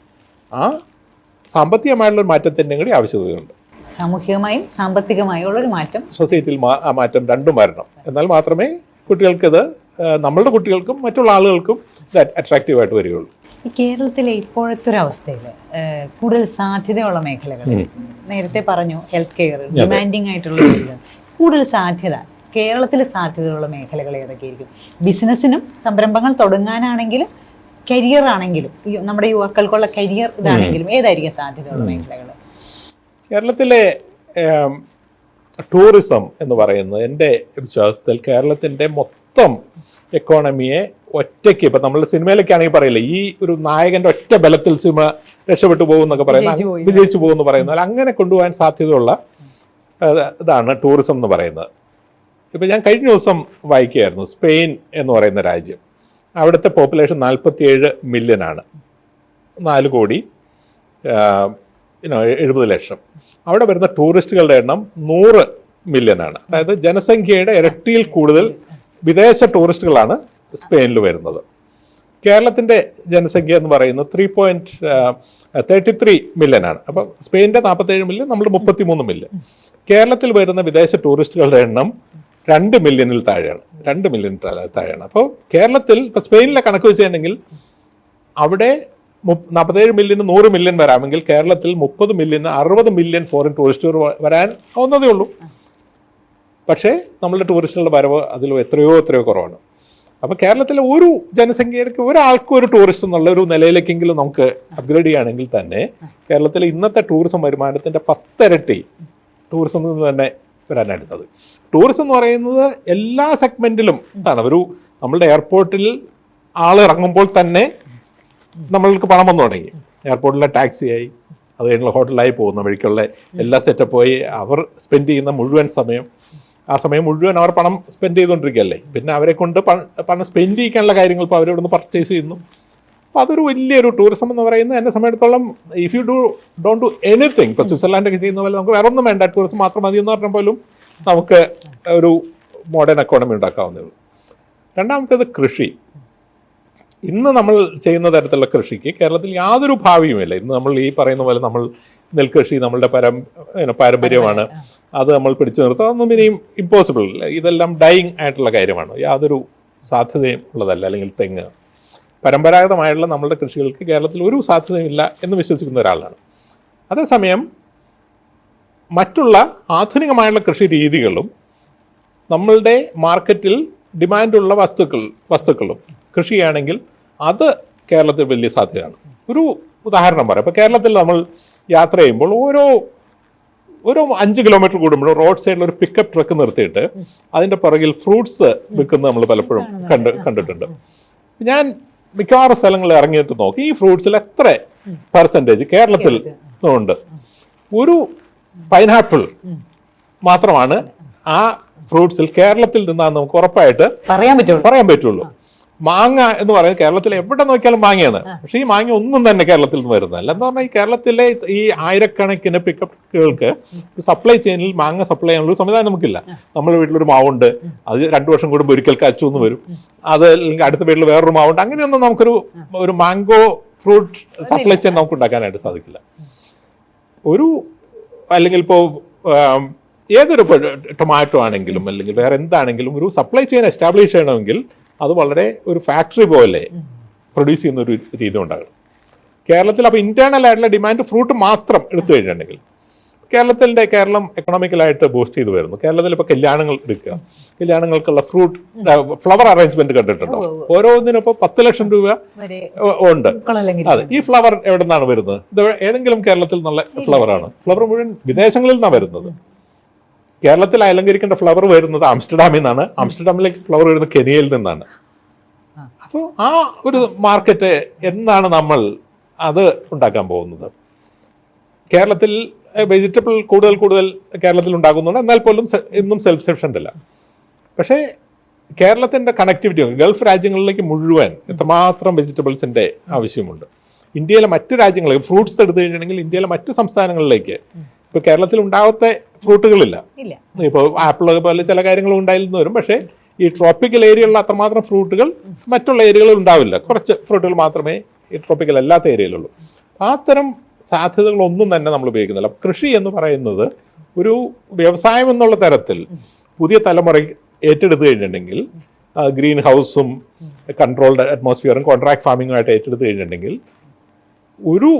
ആ സാമ്പത്തികമായുള്ള ഒരു മാറ്റത്തിൻ്റെ കൂടി ആവശ്യകതയുണ്ട്. സാമൂഹികമായും സാമ്പത്തികമായും ഉള്ളൊരു മാറ്റം സൊസൈറ്റിയിൽ ആ മാറ്റം രണ്ടും വരണം. എന്നാൽ മാത്രമേ കുട്ടികൾക്കിത് നമ്മളുടെ കുട്ടികൾക്കും മറ്റുള്ള ആളുകൾക്കും ഇത് അട്രാക്റ്റീവായിട്ട് വരികയുള്ളൂ. ഈ കേരളത്തിലെ ഇപ്പോഴത്തെ ഒരു അവസ്ഥയിൽ കൂടുതൽ സാധ്യതയുള്ള മേഖലകൾ, നേരത്തെ പറഞ്ഞു ഹെൽത്ത് കെയർ, ഡിമാൻഡിങ് ആയിട്ടുള്ള ജോലികൾ, കൂടുതൽ സാധ്യത കേരളത്തിൽ സാധ്യതയുള്ള മേഖലകൾ ഏതൊക്കെയായിരിക്കും? ബിസിനസ്സിനും സംരംഭങ്ങൾ തുടങ്ങാനാണെങ്കിലും കരിയർ ആണെങ്കിലും നമ്മുടെ യുവാക്കൾക്കുള്ള കരിയർ ഇതാണെങ്കിലും ഏതായിരിക്കും സാധ്യതയുള്ള മേഖലകൾ? കേരളത്തിലെ ടൂറിസം എന്ന് പറയുന്നത് എൻ്റെ വിശ്വാസത്തിൽ കേരളത്തിൻ്റെ മൊത്തം എക്കോണമിയെ ഒറ്റയ്ക്ക്, ഇപ്പം നമ്മൾ സിനിമയിലൊക്കെ ആണെങ്കിൽ പറയില്ല ഈ ഒരു നായകൻ്റെ ഒറ്റ ബലത്തിൽ സിനിമ രക്ഷപ്പെട്ടു പോകും എന്നൊക്കെ പറയുന്നത്, വിജയിച്ചു പോകുമെന്ന് പറയുന്നത്, അങ്ങനെ കൊണ്ടുപോകാൻ സാധ്യതയുള്ള ഇതാണ് ടൂറിസം എന്ന് പറയുന്നത്. ഇപ്പം ഞാൻ കഴിഞ്ഞ ദിവസം വായിക്കുകയായിരുന്നു, സ്പെയിൻ എന്ന് പറയുന്ന രാജ്യം, അവിടുത്തെ പോപ്പുലേഷൻ 47 മില്യനാണ്, 4,70,00,000. അവിടെ വരുന്ന ടൂറിസ്റ്റുകളുടെ എണ്ണം 100 മില്യനാണ്. അതായത് ജനസംഖ്യയുടെ ഇരട്ടിയിൽ കൂടുതൽ വിദേശ ടൂറിസ്റ്റുകളാണ് സ്പെയിനിൽ വരുന്നത്. കേരളത്തിൻ്റെ ജനസംഖ്യ എന്ന് പറയുന്നത് 3.33 മില്യനാണ്. അപ്പം സ്പെയിനിൻ്റെ 47 മില്യൺ, നമ്മൾ 33 മില്യൺ. കേരളത്തിൽ വരുന്ന വിദേശ ടൂറിസ്റ്റുകളുടെ എണ്ണം 2 മില്യണിൽ താഴെയാണ്, 2 മില്യൺ താഴെയാണ്. അപ്പോൾ കേരളത്തിൽ ഇപ്പോൾ സ്പെയിനിലെ കണക്ക് വെച്ചിട്ടുണ്ടെങ്കിൽ അവിടെ 47 മില്യന് 100 മില്യൺ വരാമെങ്കിൽ കേരളത്തിൽ 30 മില്യന് 60 മില്യൺ ഫോറിൻ ടൂറിസ്റ്റുകൾ വരാൻ ആവുന്നതേ ഉള്ളൂ. പക്ഷേ നമ്മളുടെ ടൂറിസ്റ്റുകളുടെ വരവ് അതിൽ എത്രയോ കുറവാണ്. അപ്പോൾ കേരളത്തിലെ ഒരു ജനസംഖ്യയ്ക്ക് ഒരാൾക്കും ഒരു ടൂറിസ്റ്റ് എന്നുള്ള ഒരു നിലയിലേക്കെങ്കിലും നമുക്ക് അപ്ഗ്രേഡ് ചെയ്യുകയാണെങ്കിൽ തന്നെ കേരളത്തിലെ ഇന്നത്തെ ടൂറിസം വരുമാനത്തിൻ്റെ 10 ഇരട്ടി ടൂറിസം നിന്ന് തന്നെ വരാനായിട്ട് സാധിക്കും. ടൂറിസം എന്ന് പറയുന്നത് എല്ലാ സെഗ്മെൻറ്റിലും ആണ്. നമ്മളുടെ എയർപോർട്ടിൽ ആൾ ഇറങ്ങുമ്പോൾ തന്നെ നമ്മൾക്ക് പണം വന്നു തുടങ്ങി. എയർപോർട്ടിലെ ടാക്സിയായി, അത് കഴിഞ്ഞുള്ള ഹോട്ടലായി, പോകുന്ന വഴിക്കുള്ള എല്ലാ സെറ്റപ്പായി, അവർ സ്പെൻഡ് ചെയ്യുന്ന മുഴുവൻ സമയം, ആ സമയം മുഴുവൻ അവർ പണം സ്പെൻഡ് ചെയ്തുകൊണ്ടിരിക്കുകയല്ലേ. പിന്നെ അവരെ കൊണ്ട് പണം സ്പെൻഡ് ചെയ്യിക്കാനുള്ള കാര്യങ്ങൾ ഇപ്പോൾ അവരിവിടുന്ന് പർച്ചേസ് ചെയ്യുന്നു. അപ്പോൾ അതൊരു വലിയൊരു ടൂറിസം എന്ന് പറയുന്നത് എന്നെ സംബന്ധിച്ചിടത്തോളം, if you don't do anything, ഇപ്പോൾ സ്വിറ്റ്സർലാൻഡൊക്കെ ചെയ്യുന്ന പോലെ നമുക്ക് വേറെ ഒന്നും വേണ്ട, ടൂറിസം മാത്രം മതി എന്ന് പറഞ്ഞാൽ പോലും നമുക്ക് ഒരു മോഡേൺ എക്കോണമി ഉണ്ടാക്കാവുന്നേ ഉള്ളൂ. രണ്ടാമത്തേത് കൃഷി. ഇന്ന് നമ്മൾ ചെയ്യുന്ന തരത്തിലുള്ള കൃഷിക്ക് കേരളത്തിൽ യാതൊരു ഭാവിയുമില്ല. ഇന്ന് നമ്മൾ ഈ പറയുന്ന പോലെ നമ്മൾ നെൽകൃഷി നമ്മളുടെ പാരമ്പര്യമാണ്, അത് നമ്മൾ പിടിച്ചു നിർത്തുക, അതൊന്നും ഇനിയും ഇമ്പോസിബിൾ. ഇതെല്ലാം ഡൈയിങ് ആയിട്ടുള്ള കാര്യമാണ്, യാതൊരു സാധ്യതയും ഉള്ളതല്ല. അല്ലെങ്കിൽ തെങ്ങ്, പരമ്പരാഗതമായിട്ടുള്ള നമ്മളുടെ കൃഷികൾക്ക് കേരളത്തിൽ ഒരു സാധ്യതയുമില്ല എന്ന് വിശ്വസിക്കുന്ന ഒരാളാണ്. അതേസമയം മറ്റുള്ള ആധുനികമായുള്ള കൃഷി രീതികളും നമ്മളുടെ മാർക്കറ്റിൽ ഡിമാൻഡുള്ള വസ്തുക്കളും കൃഷിയാണെങ്കിൽ അത് കേരളത്തിൽ വലിയ സാധ്യതയാണ്. ഒരു ഉദാഹരണം പറയാം. ഇപ്പോൾ കേരളത്തിൽ നമ്മൾ യാത്ര ചെയ്യുമ്പോൾ ഓരോ 5 കിലോമീറ്റർ കൂടുമ്പോഴും റോഡ് സൈഡിൽ ഒരു പിക്കപ്പ് ട്രക്ക് നിർത്തിയിട്ട് അതിൻ്റെ പുറകിൽ ഫ്രൂട്ട്സ് വിൽക്കുന്നത് നമ്മൾ പലപ്പോഴും കണ്ടിട്ടുണ്ട്. ഞാൻ മിക്കവാറും സ്ഥലങ്ങളിൽ ഇറങ്ങിയിട്ട് നോക്കി, ഈ ഫ്രൂട്ട്സിൽ എത്ര പെർസെൻറ്റേജ് കേരളത്തിൽ ഉണ്ട്. ഒരു പൈനാപ്പിൾ മാത്രമാണ് ആ ഫ്രൂട്ട്സിൽ കേരളത്തിൽ നിന്നാണ് നമുക്ക് ഉറപ്പായിട്ട് പറയാൻ പറ്റുള്ളൂ. മാങ്ങ എന്ന് പറയുന്നത് കേരളത്തിൽ എവിടെ നോക്കിയാലും മാങ്ങയാണ്. പക്ഷേ ഈ മാങ്ങ ഒന്നും തന്നെ കേരളത്തിൽ നിന്ന് വരുന്നതല്ല. എന്ന് പറഞ്ഞാൽ ഈ കേരളത്തിലെ ഈ ആയിരക്കണക്കിന് പിക്കപ്പുകൾക്ക് സപ്ലൈ ചെയിനിൽ മാങ്ങ സപ്ലൈ ചെയ്യാനുള്ള സംവിധാനം നമുക്കില്ല. നമ്മുടെ വീട്ടിലൊരു മാവുണ്ട്, അത് 2 വർഷം കൂടുമ്പോൾ ഒരിക്കൽ കാച്ചു എന്ന് വരും. അത് അല്ലെങ്കിൽ അടുത്ത വീട്ടിൽ വേറൊരു മാവുണ്ട്. അങ്ങനെയൊന്നും നമുക്കൊരു മാംഗോ ഫ്രൂട്ട് സപ്ലൈ ചെയിൻ നമുക്ക് ഉണ്ടാക്കാനായിട്ട് സാധിക്കില്ല. അല്ലെങ്കിൽ ഇപ്പോൾ ഏതൊരു ടൊമാറ്റോ ആണെങ്കിലും അല്ലെങ്കിൽ വേറെ എന്താണെങ്കിലും ഒരു സപ്ലൈ ചെയിൻ എസ്റ്റാബ്ലിഷ് ചെയ്യണമെങ്കിൽ അത് വളരെ ഒരു ഫാക്ടറി പോലെ പ്രൊഡ്യൂസ് ചെയ്യുന്ന ഒരു രീതി ഉണ്ടാകണം കേരളത്തിൽ. അപ്പോൾ ഇന്റേണൽ ആയിട്ടുള്ള ഡിമാൻഡ് ഫ്രൂട്ട് മാത്രം എടുത്തു കഴിഞ്ഞിട്ടുണ്ടെങ്കിൽ കേരളം എക്കണോമിക്കലായിട്ട് ബൂസ്റ്റ് ചെയ്ത് വരുന്നു. കേരളത്തിൽ ഇപ്പോൾ കല്യാണങ്ങൾ എടുക്കുക, കല്യാണങ്ങൾക്കുള്ള ഫ്ലവർ അറേഞ്ച്മെന്റ് കണ്ടിട്ടുണ്ടോ? ഓരോന്നിനും ഇപ്പോൾ 10 ലക്ഷം രൂപ ഉണ്ട്. അതെ, ഈ ഫ്ലവർ എവിടെ നിന്നാണ് വരുന്നത്? ഇത് ഏതെങ്കിലും കേരളത്തിൽ നിന്നുള്ള ഫ്ലവറാണ്? ഫ്ലവർ മുഴുവൻ വിദേശങ്ങളിൽ നിന്നാണ് വരുന്നത്. കേരളത്തിൽ അലങ്കരിക്കേണ്ട ഫ്ലവർ വരുന്നത് ആംസ്റ്റർഡാമിൽ നിന്നാണ്. ആംസ്റ്റർഡാമിലേക്ക് ഫ്ലവർ വരുന്നത് കെനിയയിൽ നിന്നാണ്. അപ്പോൾ ആ ഒരു മാർക്കറ്റ് എന്നാണ് നമ്മൾ അത് ഉണ്ടാക്കാൻ പോകുന്നത്? കേരളത്തിൽ വെജിറ്റബിൾ കൂടുതൽ കേരളത്തിൽ ഉണ്ടാകുന്നുണ്ട്, എന്നാൽ പോലും ഇന്നും സെൽഫ് സഫിഷ്യൻ്റ് അല്ല. പക്ഷേ കേരളത്തിൻ്റെ കണക്ടിവിറ്റി ഗൾഫ് രാജ്യങ്ങളിലേക്ക് മുഴുവൻ എത്രമാത്രം വെജിറ്റബിൾസിൻ്റെ ആവശ്യമുണ്ട്. ഇന്ത്യയിലെ മറ്റു രാജ്യങ്ങളിലേക്ക് ഫ്രൂട്ട്സ് എടുത്തു കഴിഞ്ഞിട്ടുണ്ടെങ്കിൽ ഇന്ത്യയിലെ മറ്റു സംസ്ഥാനങ്ങളിലേക്ക് ഇപ്പോൾ കേരളത്തിൽ ഉണ്ടാവാത്ത ഫ്രൂട്ടുകളില്ല. ഇപ്പോൾ ആപ്പിൾ പോലെ ചില കാര്യങ്ങൾ ഉണ്ടായിരുന്നു വരും. പക്ഷേ ഈ ട്രോപ്പിക്കൽ ഏരിയയിലുള്ള അത്രമാത്രം ഫ്രൂട്ടുകൾ മറ്റുള്ള ഏരിയകളിൽ ഉണ്ടാവില്ല. കുറച്ച് ഫ്രൂട്ടുകൾ മാത്രമേ ഈ ട്രോപ്പിക്കൽ അല്ലാത്ത ഏരിയയിലുള്ളൂ. അത്തരം സാധ്യതകളൊന്നും തന്നെ നമ്മൾ ഉപയോഗിക്കുന്നില്ല. കൃഷി എന്ന് പറയുന്നത് ഒരു വ്യവസായം എന്നുള്ള തരത്തിൽ പുതിയ തലമുറ ഏറ്റെടുത്ത് കഴിഞ്ഞിട്ടുണ്ടെങ്കിൽ, ഗ്രീൻ ഹൗസും കൺട്രോൾഡ് അറ്റ്മോസ്ഫിയറും കോൺട്രാക്ട് ഫാമിങ്ങുമായിട്ട് ഏറ്റെടുത്ത് കഴിഞ്ഞിട്ടുണ്ടെങ്കിൽ ഒരു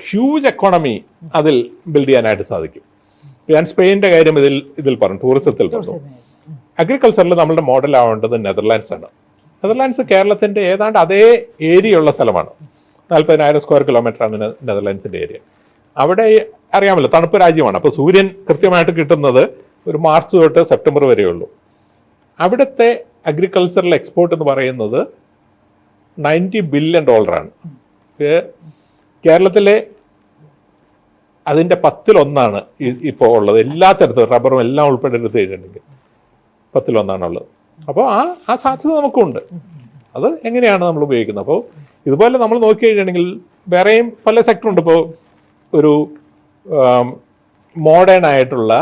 ഹ്യൂജ് എക്കോണമി അതിൽ ബിൽഡ് ചെയ്യാനായിട്ട് സാധിക്കും. ഞാൻ സ്പെയിൻ്റെ കാര്യം ഇതിൽ പറഞ്ഞു, ടൂറിസത്തിൽ പറഞ്ഞു. അഗ്രികൾച്ചറിൽ നമ്മുടെ മോഡൽ ആവേണ്ടത് നെതർലാൻഡ്സ് ആണ്. നെതർലാൻഡ്സ് കേരളത്തിൻ്റെ ഏതാണ്ട് അതേ ഏരിയ ഉള്ള സ്ഥലമാണ്. 40,000 സ്ക്വയർ കിലോമീറ്ററാണ് നെതർലാൻഡ്സിൻ്റെ ഏരിയ. അവിടെ അറിയാമല്ലോ, തണുപ്പ് രാജ്യമാണ്. അപ്പോൾ സൂര്യൻ കൃത്യമായിട്ട് കിട്ടുന്നത് ഒരു മാർച്ച് തൊട്ട് സെപ്റ്റംബർ വരെയുള്ളൂ. അവിടുത്തെ അഗ്രികൾച്ചറൽ എക്സ്പോർട്ട് എന്ന് പറയുന്നത് $90 ബില്യൺ. കേരളത്തിലെ അതിൻ്റെ 10% ഇപ്പോൾ ഉള്ളത്. എല്ലാ തരത്തിലും റബ്ബറും എല്ലാം ഉൾപ്പെടെ എടുത്ത് കഴിഞ്ഞിട്ടുണ്ടെങ്കിൽ 10% ഉള്ളത്. അപ്പോൾ ആ സാധ്യത നമുക്കുണ്ട്. അത് എങ്ങനെയാണ് നമ്മൾ ഉപയോഗിക്കുന്നത്? അപ്പോൾ ഇതുപോലെ നമ്മൾ നോക്കി കഴിഞ്ഞിട്ടുണ്ടെങ്കിൽ വേറെയും പല സെക്ടറുണ്ട്. ഇപ്പോൾ ഒരു മോഡേൺ ആയിട്ടുള്ള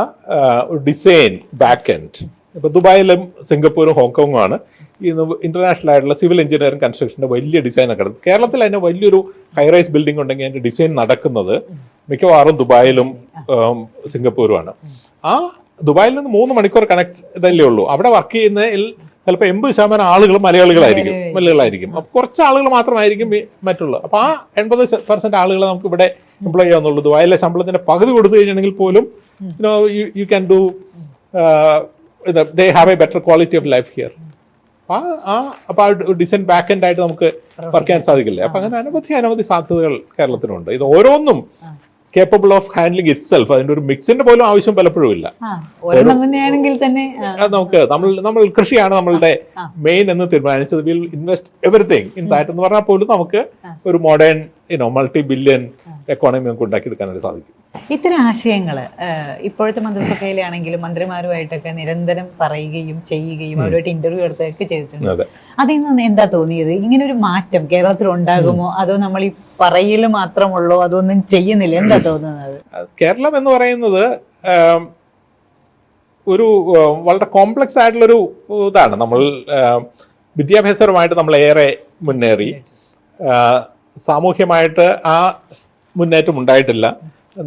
ഡിസൈൻ ബാക്ക് എൻഡ്, ഇപ്പോൾ ദുബായിലും സിംഗപ്പൂരും ഹോങ്കോങ്ങുമാണ് ഈ ഇന്റർനാഷണൽ ആയിട്ടുള്ള സിവിൽ എഞ്ചിനീയറിംഗ് കൺസ്ട്രക്ഷൻ്റെ വലിയ ഡിസൈനൊക്കെ നടക്കുന്നത്. കേരളത്തിൽ അതിന് വലിയൊരു ഹൈറൈസ് ബിൽഡിംഗ് ഉണ്ടെങ്കിൽ അതിൻ്റെ ഡിസൈൻ നടക്കുന്നത് മിക്കവാറും ദുബായിലും സിംഗപ്പൂരുമാണ്. ആ ദുബായിൽ നിന്ന് 3 മണിക്കൂർ കണക്ട് ഇതല്ലേ ഉള്ളൂ. അവിടെ വർക്ക് ചെയ്യുന്നതിൽ ചിലപ്പോൾ 80% ആളുകൾ മലയാളികളായിരിക്കും. അപ്പോൾ കുറച്ച് ആളുകൾ മാത്രമായിരിക്കും മറ്റുള്ളത്. അപ്പോൾ ആ 80% ആളുകളെ നമുക്ക് ഇവിടെ എംപ്ലോയ് ചെയ്യാവുന്നുള്ളൂ. ദുബായിലെ ശമ്പളത്തിന്റെ പകുതി കൊടുത്തു കഴിഞ്ഞിട്ടുണ്ടെങ്കിൽ പോലും you can do they have A better quality of life here. അപ്പോൾ ആ ഡിസൈൻ ബാക്ക് എൻഡ് ആയിട്ട് നമുക്ക് വർക്ക് ചെയ്യാൻ സാധിക്കില്ലേ? അപ്പോൾ അങ്ങനെ അനവധി സാധ്യതകൾ കേരളത്തിനുണ്ട്. ഇത് ഓരോന്നും capable of handling it self. അതിന്റെ ഒരു മിക്സിന്റെ പോലും ആവശ്യം പലപ്പോഴും ഇല്ല. നമുക്ക് നമ്മൾ കൃഷിയാണ് നമ്മളുടെ മെയിൻ എന്ന് തീരുമാനിച്ചത്. Will invest everything in that എന്ന് പറഞ്ഞാൽ പോലും നമുക്ക് ഒരു മോഡേൺ മൾട്ടി ബില്യൺ എക്കോണമി നമുക്ക് ഉണ്ടാക്കിയെടുക്കാനായിട്ട് സാധിക്കും. ഇത്തരം ആശയങ്ങൾ ഇപ്പോഴത്തെ മന്ത്രിസഭയിലാണെങ്കിലും മന്ത്രിമാരുമായിട്ടൊക്കെ നിരന്തരം പറയുകയും ചെയ്യുകയും അവരുമായിട്ട് ഇന്റർവ്യൂ എടുത്തൊക്കെ ചെയ്തിട്ടുണ്ട്. അതിൽ നിന്ന് എന്താ തോന്നിയത്? ഇങ്ങനെ ഒരു മാറ്റം കേരളത്തിൽ ഉണ്ടാകുമോ, അതോ നമ്മൾ ഈ പറയൽ മാത്രമുള്ളോ, അതൊന്നും ചെയ്യുന്നില്ല? എന്താ തോന്നുന്നത്? കേരളം എന്ന് പറയുന്നത് ഒരു വളരെ കോംപ്ലക്സ് ആയിട്ടുള്ളൊരു ഇതാണ്. നമ്മൾ വിദ്യാഭ്യാസപരമായിട്ട് നമ്മൾ ഏറെ മുന്നേറി, സാമൂഹ്യമായിട്ട് ആ മുന്നേറ്റം ഉണ്ടായിട്ടില്ല.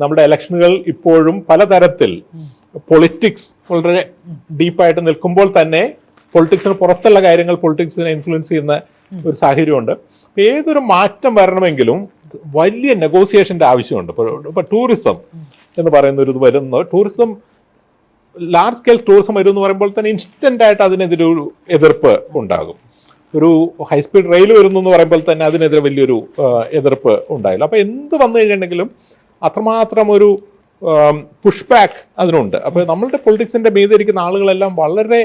നമ്മുടെ ഇലക്ഷനുകൾ ഇപ്പോഴും പലതരത്തിൽ പൊളിറ്റിക്സ് വളരെ ഡീപ്പായിട്ട് നിൽക്കുമ്പോൾ തന്നെ പൊളിറ്റിക്സിന് പുറത്തുള്ള കാര്യങ്ങൾ പൊളിറ്റിക്സിനെ ഇൻഫ്ലുവൻസ് ചെയ്യുന്ന ഒരു സാഹചര്യമുണ്ട്. ഏതൊരു മാറ്റം വരണമെങ്കിലും വലിയ നെഗോസിയേഷൻ്റെ ആവശ്യമുണ്ട്. ഇപ്പോൾ ടൂറിസം എന്ന് പറയുന്ന ഒരു ഇത് വരുന്നു. ടൂറിസം ലാർജ് സ്കെയിൽ ടൂറിസം വരും എന്ന് പറയുമ്പോൾ തന്നെ ഇൻസ്റ്റന്റ് ആയിട്ട് അതിനെതിരെ ഒരു എതിർപ്പ് ഉണ്ടാകും. ഒരു ഹൈസ്പീഡ് റെയിൽ വരുന്നു എന്ന് പറയുമ്പോൾ തന്നെ അതിനെതിരെ വലിയൊരു എതിർപ്പ് ഉണ്ടായില്ല. അപ്പോൾ എന്ത് വന്നു കഴിഞ്ഞിട്ടുണ്ടെങ്കിലും അത്രമാത്രം ഒരു പുഷ് ബാക്ക് അതിനുണ്ട്. അപ്പോൾ നമ്മളുടെ പൊളിറ്റിക്സിന്റെ മീതെ ഇരിക്കുന്ന ആളുകളെല്ലാം വളരെ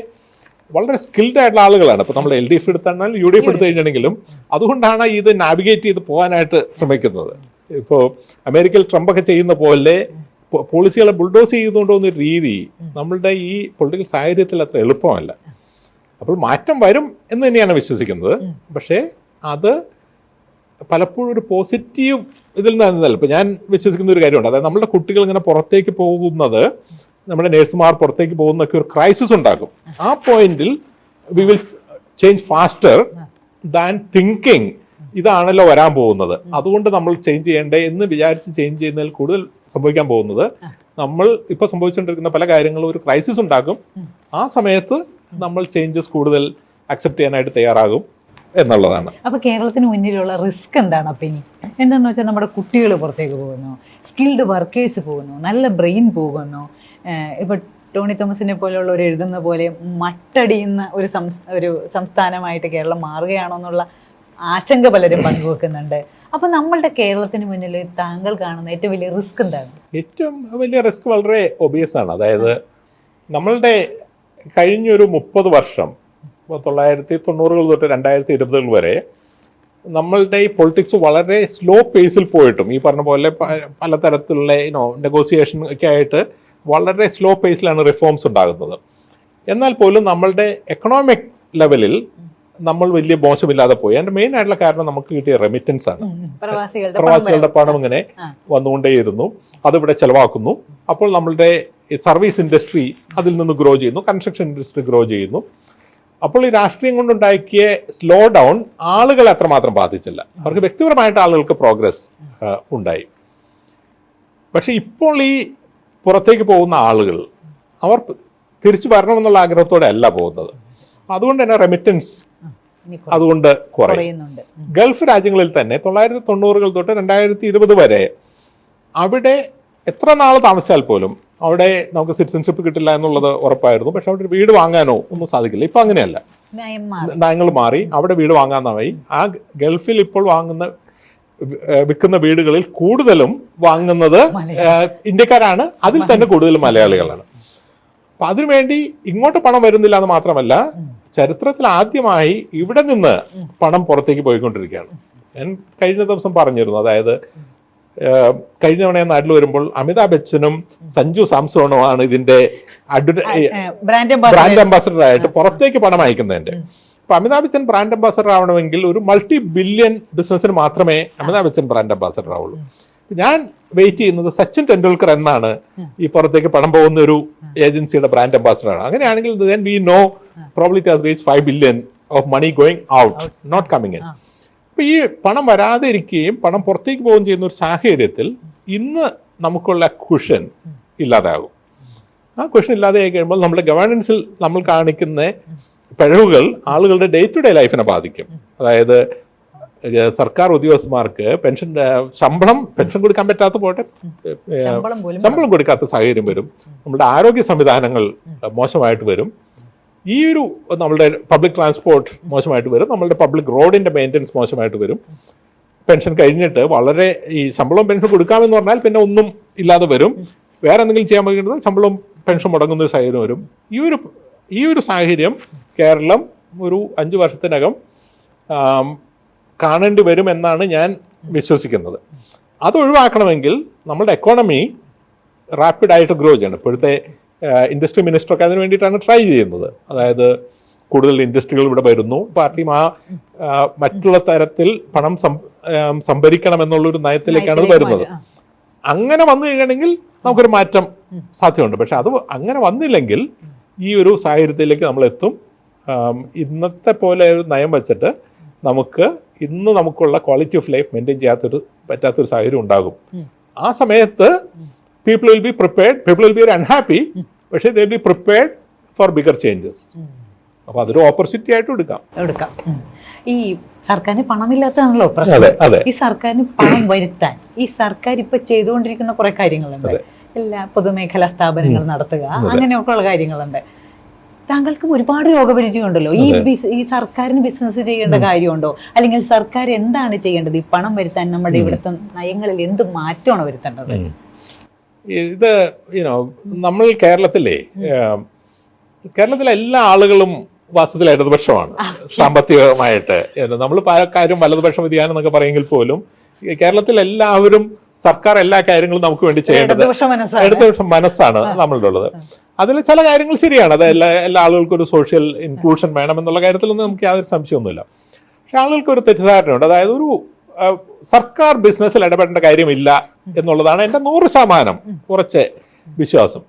വളരെ സ്കിൽഡ് ആയിട്ടുള്ള ആളുകളാണ്. ഇപ്പോൾ നമ്മൾ LDF എടുത്താൽ UDF എടുത്തു കഴിഞ്ഞിട്ടുണ്ടെങ്കിലും അതുകൊണ്ടാണ് ഇത് നാവിഗേറ്റ് ചെയ്ത് പോകാനായിട്ട് ശ്രമിക്കുന്നത്. ഇപ്പോൾ അമേരിക്കയിൽ ട്രംപൊക്കെ ചെയ്യുന്ന പോലെ പോളിസികളെ ബുൾഡോസ് ചെയ്തുകൊണ്ടുവന്നൊരു രീതി നമ്മളുടെ ഈ പൊളിറ്റിക്കൽ സാഹചര്യത്തിൽ അത്ര എളുപ്പമല്ല. അപ്പോൾ മാറ്റം വരും എന്ന് തന്നെയാണ് വിശ്വസിക്കുന്നത്. പക്ഷേ അത് പലപ്പോഴും ഒരു പോസിറ്റീവ് ഇതിൽ നിന്നല്ല. ഇപ്പം ഞാൻ വിശ്വസിക്കുന്ന ഒരു കാര്യമുണ്ട്. അതായത് നമ്മുടെ കുട്ടികൾ ഇങ്ങനെ പുറത്തേക്ക് പോകുന്നത്, നമ്മുടെ നേഴ്സുമാർ പുറത്തേക്ക് പോകുന്നൊക്കെ ഒരു ക്രൈസിസ് ഉണ്ടാക്കും. ആ പോയിന്റിൽ we will change faster than thinking ഇതാണല്ലോ വരാൻ പോകുന്നത്, അതുകൊണ്ട് നമ്മൾ ചേഞ്ച് ചെയ്യേണ്ടേ എന്ന് വിചാരിച്ച് ചേഞ്ച് ചെയ്യുന്നതിൽ കൂടുതൽ സംഭവിക്കാൻ പോകുന്നത് നമ്മൾ ഇപ്പോൾ സംഭവിച്ചുകൊണ്ടിരിക്കുന്ന പല കാര്യങ്ങളും ഒരു ക്രൈസിസ് ഉണ്ടാക്കും. ആ സമയത്ത് നമ്മൾ ചേഞ്ചസ് കൂടുതൽ അക്സെപ്റ്റ് ചെയ്യാനായിട്ട് തയ്യാറാകും എന്നുള്ളതാണ്. അപ്പൊ കേരളത്തിന് മുന്നിലുള്ള റിസ്ക് എന്താണ്? അപ്പൊ ഇനി എന്താണെന്ന് വെച്ചാൽ നമ്മുടെ കുട്ടികൾ പുറത്തേക്ക് പോകുന്നു, സ്കിൽഡ് വർക്കേഴ്സ് പോകുന്നു, നല്ല ബ്രെയിൻ പോകുന്നു. ഇപ്പൊ ടോണി തോമസിനെ പോലെയുള്ളവർ എഴുതുന്ന പോലെ മട്ടടിയുന്ന ഒരു സംസ്ഥാനമായിട്ട് കേരളം മാറുകയാണോ എന്നുള്ള ആശങ്ക പലരും പങ്കുവെക്കുന്നുണ്ട്. അപ്പൊ നമ്മളുടെ കേരളത്തിന് മുന്നിൽ താങ്കൾ കാണുന്ന ഏറ്റവും വലിയ റിസ്ക് എന്താണ്? ഏറ്റവും വലിയ റിസ്ക് വളരെ ഒബിയസ് ആണ്. അതായത് നമ്മളുടെ കഴിഞ്ഞൊരു 30 വർഷം 1990 തൊട്ട് 2020 വരെ നമ്മളുടെ ഈ പൊളിറ്റിക്സ് വളരെ സ്ലോ പേസിൽ പോയിട്ടും ഈ പറഞ്ഞ പോലെ പലതരത്തിലുള്ള നെഗോസിയേഷൻ ഒക്കെ ആയിട്ട് വളരെ സ്ലോ പേസിലാണ് റിഫോംസ് ഉണ്ടാകുന്നത്. എന്നാൽ പോലും നമ്മളുടെ എക്കണോമിക് ലെവലിൽ നമ്മൾ വലിയ മോശമില്ലാതെ പോയി. അതിന്റെ മെയിൻ ആയിട്ടുള്ള കാരണം നമുക്ക് കിട്ടിയ റെമിറ്റൻസ് ആണ്. പ്രവാസികളുടെ പണം ഇങ്ങനെ വന്നുകൊണ്ടേയിരുന്നു, അതിവിടെ ചെലവാക്കുന്നു. അപ്പോൾ നമ്മളുടെ സർവീസ് ഇൻഡസ്ട്രി അതിൽ നിന്ന് ഗ്രോ ചെയ്യുന്നു, കൺസ്ട്രക്ഷൻ ഇൻഡസ്ട്രി ഗ്രോ ചെയ്യുന്നു. അപ്പോൾ ഈ രാഷ്ട്രീയം കൊണ്ടുണ്ടാക്കിയ സ്ലോ ഡൗൺ ആളുകളെ അത്രമാത്രം ബാധിച്ചില്ല. അവർക്ക് വ്യക്തിപരമായിട്ട് ആളുകൾക്ക് പ്രോഗ്രസ് ഉണ്ടായി. പക്ഷെ ഇപ്പോൾ ഈ പുറത്തേക്ക് പോകുന്ന ആളുകൾ അവർ തിരിച്ചു വരണമെന്നുള്ള ആഗ്രഹത്തോടെ അല്ല പോകുന്നത്. അതുകൊണ്ട് തന്നെ റെമിറ്റൻസ് അതുകൊണ്ട് കുറയും. പറയുന്നുണ്ട്. ഗൾഫ് രാജ്യങ്ങളിൽ തന്നെ 1990-കൾ തൊട്ട് 2020 വരെ അവിടെ എത്ര നാൾ താമസിച്ചാൽ പോലും അവിടെ നമുക്ക് സിറ്റിസൺഷിപ്പ് കിട്ടില്ല എന്നുള്ളത് ഉറപ്പായിരുന്നു. പക്ഷെ അവിടെ വീട് വാങ്ങാനോ ഒന്നും സാധിക്കില്ല. ഇപ്പൊ അങ്ങനെയല്ല, നയങ്ങൾ മാറി. അവിടെ വീട് വാങ്ങാനായി. ആ ഗൾഫിൽ ഇപ്പോൾ വിൽക്കുന്ന വീടുകളിൽ കൂടുതലും വാങ്ങുന്നത് ഇന്ത്യക്കാരാണ്. അതിൽ തന്നെ കൂടുതലും മലയാളികളാണ്. അപ്പൊ അതിനുവേണ്ടി ഇങ്ങോട്ട് പണം വരുന്നില്ല എന്ന് മാത്രമല്ല, ചരിത്രത്തിൽ ആദ്യമായി ഇവിടെ നിന്ന് പണം പുറത്തേക്ക് പോയിക്കൊണ്ടിരിക്കുകയാണ്. ഞാൻ കഴിഞ്ഞ ദിവസം പറഞ്ഞിരുന്നു, അതായത് കഴിഞ്ഞ തവണ നാട്ടിൽ വരുമ്പോൾ അമിതാഭ് ബച്ചനും സഞ്ജു സാംസോണുമാണ് ഇതിന്റെ ബ്രാൻഡ് അംബാസഡർ ആയിട്ട് പുറത്തേക്ക് പണം അയക്കുന്നതിന്റെ. അപ്പൊ അമിതാഭ് ബച്ചൻ ബ്രാൻഡ് അംബാസഡർ ആവണമെങ്കിൽ ഒരു മൾട്ടി ബില്യൺ ബിസിനസ്സിന് മാത്രമേ അമിതാഭ് ബച്ചൻ ബ്രാൻഡ് അംബാസഡർ ആവുള്ളൂ. ഞാൻ വെയിറ്റ് ചെയ്യുന്നത് സച്ചിൻ ടെണ്ടുൽക്കർ എന്നാണ് ഈ പുറത്തേക്ക് പണം പോകുന്ന ഒരു ഏജൻസിയുടെ ബ്രാൻഡ് അംബാസഡർ ആണ്. അങ്ങനെയാണെങ്കിൽ then we know probably it has reached 5 billion of money going out, not coming in. അപ്പൊ ഈ പണം വരാതെ ഇരിക്കുകയും പണം പുറത്തേക്ക് പോവുകയും ചെയ്യുന്ന ഒരു സാഹചര്യത്തിൽ ഇന്ന് നമുക്കുള്ള കുഷൻ ഇല്ലാതാകും. ആ കുഷൻ ഇല്ലാതെയായി കഴിയുമ്പോൾ നമ്മുടെ ഗവേണൻസിൽ നമ്മൾ കാണിക്കുന്ന പിഴവുകൾ ആളുകളുടെ ഡേ ടു ഡേ ലൈഫിനെ ബാധിക്കും. അതായത് സർക്കാർ ഉദ്യോഗസ്ഥന്മാർക്ക് പെൻഷൻ കൊടുക്കാൻ പറ്റാത്ത പോട്ടെ, ശമ്പളം കൊടുക്കാത്ത സാഹചര്യം വരും. നമ്മുടെ ആരോഗ്യ സംവിധാനങ്ങൾ മോശമായിട്ട് വരും. ഈ ഒരു നമ്മളുടെ പബ്ലിക് ട്രാൻസ്പോർട്ട് മോശമായിട്ട് വരും. നമ്മളുടെ പബ്ലിക് റോഡിന്റെ മെയിൻ്റനൻസ് മോശമായിട്ട് വരും. പെൻഷൻ കഴിഞ്ഞിട്ട് വളരെ ഈ ശമ്പളവും പെൻഷൻ കൊടുക്കാമെന്ന് പറഞ്ഞാൽ പിന്നെ ഒന്നും ഇല്ലാതെ വരും. വേറെ എന്തെങ്കിലും ചെയ്യാൻ പറ്റുന്നത് ശമ്പളവും പെൻഷൻ മുടങ്ങുന്ന ഒരു സാഹചര്യം വരും. ഈ ഒരു സാഹചര്യം കേരളം ഒരു 5 വർഷത്തിനകം കാണേണ്ടി വരും എന്നാണ് ഞാൻ വിശ്വസിക്കുന്നത്. അത് ഒഴിവാക്കണമെങ്കിൽ നമ്മുടെ എക്കോണമി റാപ്പിഡായിട്ട് ഗ്രോ ചെയ്യണം. ഇപ്പോഴത്തെ ഇൻഡസ്ട്രി മിനിസ്റ്ററൊക്കെ അതിന് വേണ്ടിയിട്ടാണ് ട്രൈ ചെയ്യുന്നത്. അതായത് കൂടുതൽ ഇൻഡസ്ട്രികൾ ഇവിടെ വരുന്നു, പാർട്ടി മറ്റുള്ള തരത്തിൽ പണം സംഭരിക്കണം എന്നുള്ളൊരു നയത്തിലേക്കാണ് അത് വരുന്നത്. അങ്ങനെ വന്നു കഴിയണമെങ്കിൽ നമുക്കൊരു മാറ്റം സാധ്യതയുണ്ട്. പക്ഷെ അത് അങ്ങനെ വന്നില്ലെങ്കിൽ ഈ ഒരു സാഹചര്യത്തിലേക്ക് നമ്മൾ എത്തും. ഇന്നത്തെ പോലെ ഒരു നയം വെച്ചിട്ട് നമുക്കുള്ള ക്വാളിറ്റി ഓഫ് ലൈഫ് മെയിൻറ്റെയിൻ പറ്റാത്തൊരു സാഹചര്യം ഉണ്ടാകും. ആ സമയത്ത് people will be prepared, people will be unhappy, പക്ഷേ they will be prepared for bigger changes. അപ്പൊ അതൊരു ഓപ്പർച്യൂണിറ്റി ആയിട്ട് എടുക്കാം. ഈ സർക്കാരിന് പണമില്ലാത്തതാണല്ലോ പ്രശ്നം. ഈ സർക്കാരിന് പണം വരുത്താൻ ഈ സർക്കാർ ഇപ്പൊ ചെയ്തുകൊണ്ടിരിക്കുന്ന കുറെ കാര്യങ്ങളുണ്ട്. എല്ലാ പൊതുമേഖലാ സ്ഥാപനങ്ങൾ നടത്തുക, അങ്ങനെയൊക്കെയുള്ള കാര്യങ്ങളുണ്ട്. താങ്കൾക്കും ഒരുപാട് രോഗപരിചയം ഉണ്ടല്ലോ. ഈ സർക്കാരിന് ബിസിനസ് ചെയ്യേണ്ട കാര്യമുണ്ടോ? അല്ലെങ്കിൽ സർക്കാർ എന്താണ് ചെയ്യേണ്ടത് ഈ പണം വരുത്താൻ? നമ്മുടെ ഇവിടുത്തെ നയങ്ങളിൽ എന്ത് മാറ്റമാണ് വരുത്തേണ്ടത്? ഇത് നമ്മൾ കേരളത്തിലെ എല്ലാ ആളുകളും വാസ്തവത്തിൽ ഇടതുപക്ഷമാണ് സാമ്പത്തികമായിട്ട്. നമ്മൾ കാര്യം വലതുപക്ഷ വ്യതിയാനം എന്നൊക്കെ പറയുമെങ്കിൽ പോലും കേരളത്തിൽ എല്ലാവരും സർക്കാർ എല്ലാ കാര്യങ്ങളും നമുക്ക് വേണ്ടി ചെയ്യേണ്ടത് ഇടതുപക്ഷ മനസ്സാണ് നമ്മളുടെ ഉള്ളത്. അതിൽ ചില കാര്യങ്ങൾ ശരിയാണ്. അത് എല്ലാ ആളുകൾക്കും ഒരു സോഷ്യൽ ഇൻക്ലൂഷൻ വേണം എന്നുള്ള കാര്യത്തിലൊന്നും നമുക്ക് യാതൊരു സംശയമൊന്നുമില്ല. പക്ഷെ ആളുകൾക്ക് ഒരു തെറ്റിദ്ധാരണയുണ്ട്. അതായത് ഒരു സർക്കാർ ബിസിനസ്സിൽ ഇടപെടേണ്ട കാര്യമില്ല എന്നുള്ളതാണ് എൻ്റെ 100% കുറച്ച് വിശ്വാസം.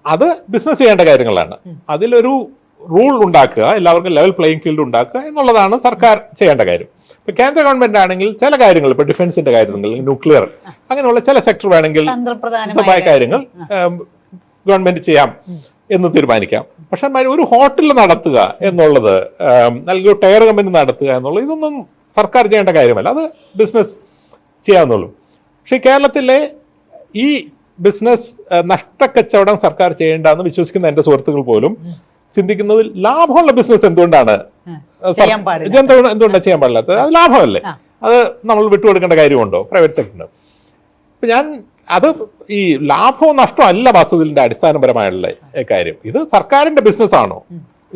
അത് ബിസിനസ് ചെയ്യേണ്ട കാര്യങ്ങളാണ്. അതിലൊരു റൂൾ ഉണ്ടാക്കുക, എല്ലാവർക്കും ലെവൽ പ്ലേയിങ് ഫീൽഡ് ഉണ്ടാക്കുക എന്നുള്ളതാണ് സർക്കാർ ചെയ്യേണ്ട കാര്യം. ഇപ്പൊ കേന്ദ്ര ഗവൺമെന്റ് ആണെങ്കിൽ ചില കാര്യങ്ങൾ, ഇപ്പൊ ഡിഫൻസിന്റെ കാര്യങ്ങൾ, ന്യൂക്ലിയർ, അങ്ങനെയുള്ള ചില സെക്ടർ വേണമെങ്കിൽ കാര്യങ്ങൾ ഗവൺമെന്റ് ചെയ്യാം എന്ന് തീരുമാനിക്കാം. പക്ഷെ ഒരു ഹോട്ടൽ നടത്തുക എന്നുള്ളത്, അല്ലെങ്കിൽ ഒരു ടയർ കമ്പനി നടത്തുക എന്നുള്ളത്, ഇതൊന്നും സർക്കാർ ചെയ്യേണ്ട കാര്യമല്ല. അത് ബിസിനസ് ചെയ്യാവുന്നുള്ളൂ. പക്ഷെ കേരളത്തിലെ ഈ ബിസിനസ് നഷ്ടക്കച്ചവടം സർക്കാർ ചെയ്യേണ്ടെന്ന് വിശ്വസിക്കുന്ന എൻ്റെ സുഹൃത്തുക്കൾ പോലും ചിന്തിക്കുന്നത് ലാഭമുള്ള ബിസിനസ് എന്തുകൊണ്ടാണ് ചെയ്യാൻ പാടില്ലാത്തത്? അത് ലാഭമല്ലേ, അത് നമ്മൾ വിട്ടുകൊടുക്കേണ്ട കാര്യമുണ്ടോ പ്രൈവറ്റ് സെക്ടറിന്? ഇപ്പൊ അത് ഈ ലാഭവും നഷ്ടവും അല്ല വാസ്തുവിന്റെ അടിസ്ഥാനപരമായുള്ള കാര്യം. ഇത് സർക്കാരിന്റെ ബിസിനസ് ആണോ?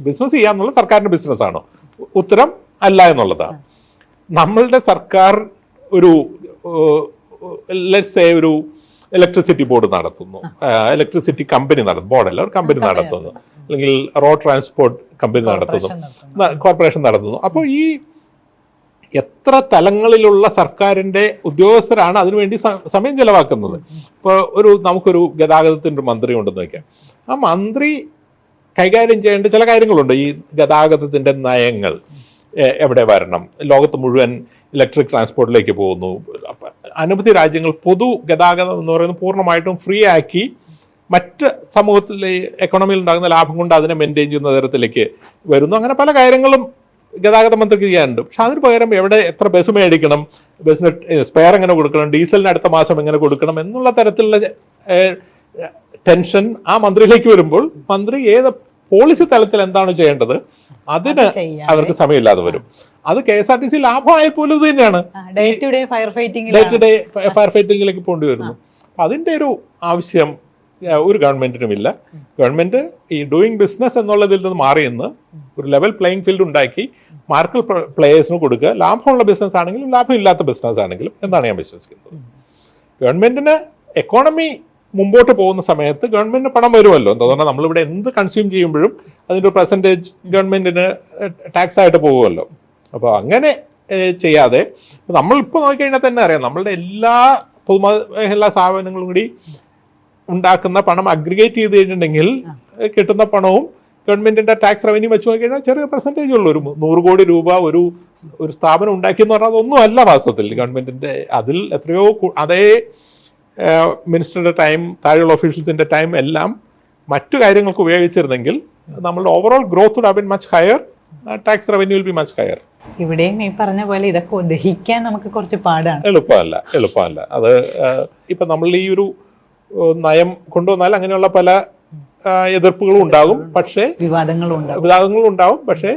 ബിസിനസ് ചെയ്യാന്നുള്ളത് സർക്കാരിന്റെ ബിസിനസ് ആണോ? ഉത്തരം അല്ല എന്നുള്ളതാണ്. നമ്മളുടെ സർക്കാർ ഒരു ഒരു ഇലക്ട്രിസിറ്റി ബോർഡ് നടത്തുന്നു, ഇലക്ട്രിസിറ്റി കമ്പനി ബോർഡല്ല, ഒരു കമ്പനി നടത്തുന്നു, അല്ലെങ്കിൽ റോഡ് ട്രാൻസ്പോർട്ട് കമ്പനി നടത്തുന്നു, കോർപ്പറേഷൻ നടത്തുന്നു. അപ്പോൾ ഈ എത്ര തലങ്ങളിലുള്ള സർക്കാരിന്റെ ഉദ്യോഗസ്ഥരാണ് അതിനുവേണ്ടി സമയം ചെലവാക്കുന്നത്? ഇപ്പോൾ നമുക്കൊരു ഗതാഗതത്തിൻ്റെ മന്ത്രി ഉണ്ടെന്ന് വയ്ക്കാം. ആ മന്ത്രി കൈകാര്യം ചെയ്യേണ്ട ചില കാര്യങ്ങളുണ്ട്. ഈ ഗതാഗതത്തിന്റെ നയങ്ങൾ എവിടെ വരണം, ലോകത്ത് മുഴുവൻ ഇലക്ട്രിക് ട്രാൻസ്പോർട്ടിലേക്ക് പോകുന്നു, അനവധി രാജ്യങ്ങൾ പൊതു ഗതാഗതം എന്ന് പറയുന്നത് പൂർണ്ണമായിട്ടും ഫ്രീ ആക്കി മറ്റ് സമൂഹത്തിലെ എക്കണോമിയിൽ ഉണ്ടാകുന്ന ലാഭം കൊണ്ട് അതിനെ മെയിൻറ്റെയിൻ ചെയ്യുന്ന തരത്തിലേക്ക് വരുന്നു. അങ്ങനെ പല കാര്യങ്ങളും ഗതാഗത മന്ത്രിക്ക് ചെയ്യാനുണ്ട്. പക്ഷെ അതിന് പകരം എവിടെ എത്ര ബസ് മേടിക്കണം, ബസ്സിന് സ്പെയർ എങ്ങനെ കൊടുക്കണം, ഡീസലിന് അടുത്ത മാസം എങ്ങനെ കൊടുക്കണം എന്നുള്ള തരത്തിലുള്ള ടെൻഷൻ ആ മന്ത്രിയിലേക്ക് വരുമ്പോൾ മന്ത്രി ഏത് പോളിസി തലത്തിൽ എന്താണ് ചെയ്യേണ്ടത് അതിന് അവർക്ക് സമയമില്ലാതെ വരും. അത് KSRTC ലാഭമായ പോലും ഇത് തന്നെയാണ്, ഡേ ടു ഡേ ഫയർ ഫൈറ്റിംഗിലേക്ക് പോകേണ്ടി വരുന്നു. അതിന്റെ ഒരു ആവശ്യം ഒരു ഗവൺമെന്റിനുമില്ല. ഗവൺമെന്റ് ഈ ഡൂയിങ് ബിസിനസ് എന്നുള്ളതിൽ നിന്ന് മാറിയെന്ന് ഒരു ലെവൽ പ്ലേയിങ് ഫീൽഡ് ഉണ്ടാക്കി മാർക്കറ്റ് പ്ലേയേഴ്സിന് കൊടുക്കുക. ലാഭമുള്ള ബിസിനസ് ആണെങ്കിലും ലാഭമില്ലാത്ത ബിസിനസ് ആണെങ്കിലും എന്നാണ് ഞാൻ വിശ്വസിക്കുന്നത്. ഗവൺമെന്റിന് എക്കോണമി മുമ്പോട്ട് പോകുന്ന സമയത്ത് ഗവൺമെന്റിന് പണം വരുമല്ലോ. എന്താ പറഞ്ഞാൽ നമ്മളിവിടെ എന്ത് കൺസ്യൂം ചെയ്യുമ്പോഴും അതിൻ്റെ ഒരു പെർസെൻറ്റേജ് ഗവൺമെന്റിന് ടാക്സ് ആയിട്ട് പോകുമല്ലോ. അപ്പോൾ അങ്ങനെ ചെയ്യാതെ നമ്മളിപ്പോൾ നോക്കിക്കഴിഞ്ഞാൽ തന്നെ അറിയാം, നമ്മളുടെ എല്ലാ പൊതുമേഖലാ സ്ഥാപനങ്ങളും കൂടി ഉണ്ടാക്കുന്ന പണം അഗ്രിഗേറ്റ് ചെയ്ത് കഴിഞ്ഞിട്ടുണ്ടെങ്കിൽ കിട്ടുന്ന പണവും ഗവൺമെന്റിന്റെ ടാക്സ് റവന്യൂ വെച്ച് നോക്കിക്കഴിഞ്ഞാൽ ചെറിയ പെർസെൻറ്റേജ് ഉള്ളൂ. ഒരു 100 കോടി രൂപ ഒരു സ്ഥാപനം ഉണ്ടാക്കിയെന്ന് പറഞ്ഞാൽ അതൊന്നും അല്ല വാസ്തവത്തിൽ ഗവൺമെന്റിന്റെ. അതിൽ എത്രയോ അതേ മിനിസ്റ്ററുടെ ടൈം, താഴെയുള്ള ഒഫീഷ്യൽസിന്റെ ടൈം എല്ലാം മറ്റു കാര്യങ്ങൾക്ക് ഉപയോഗിച്ചിരുന്നെങ്കിൽ നമ്മളുടെ overall growth would have been much higher, tax revenue will be much higher. ഇവിടെയും ഈ പറഞ്ഞ പോലെ ഇതൊക്കെ ദഹിക്കാൻ നമുക്ക് കുറച്ച് പാടാണ്. എളുപ്പമല്ല. അത് ഇപ്പൊ നമ്മൾ ഈ ഒരു നയം കൊണ്ടുവന്നാൽ അങ്ങനെയുള്ള പല എതിർപ്പുകളും ഉണ്ടാകും, പക്ഷേ വിവാദങ്ങളും ഉണ്ടാവും. പക്ഷേ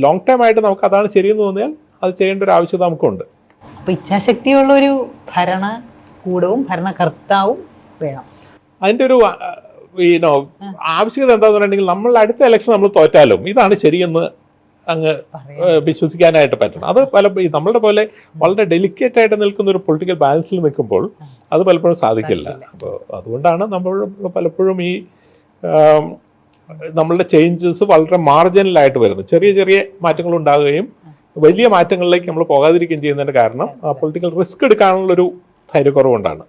ലോങ് ടൈം ആയിട്ട് നമുക്ക് അതാണ് ശരിയെന്ന് തോന്നിയാൽ അത് ചെയ്യേണ്ട ഒരു ആവശ്യത നമുക്കുണ്ട്. അപ്പൊ ഇച്ഛാശക്തിയുള്ള ഒരു ഭരണകൂടവും ഭരണകർത്താവും വേണം. അതിന്റെ ഒരു ആവശ്യകത എന്താന്ന് പറഞ്ഞിട്ടുണ്ടെങ്കിൽ നമ്മൾ അടുത്ത ഇലക്ഷൻ നമ്മൾ തോറ്റാലും ഇതാണ് ശരിയെന്ന് അങ്ങ് വിശ്വസിക്കാനായിട്ട് പറ്റണം. അത് നമ്മളുടെ പോലെ വളരെ ഡെലിക്കേറ്റ് ആയിട്ട് നിൽക്കുന്ന ഒരു പൊളിറ്റിക്കൽ ബാലൻസിൽ നിൽക്കുമ്പോൾ അത് പലപ്പോഴും സാധിക്കില്ല. അപ്പോൾ അതുകൊണ്ടാണ് നമ്മൾ പലപ്പോഴും ഈ നമ്മളുടെ ചേഞ്ചസ് വളരെ മാർജിനലായിട്ട് വരുന്നത്. ചെറിയ ചെറിയ മാറ്റങ്ങൾ ഉണ്ടാകുകയും വലിയ മാറ്റങ്ങളിലേക്ക് നമ്മൾ പോകാതിരിക്കുകയും ചെയ്യുന്നതിന്റെ കാരണം പൊളിറ്റിക്കൽ റിസ്ക് എടുക്കാനുള്ളൊരു ധൈര്യക്കുറവുകൊണ്ടാണ്.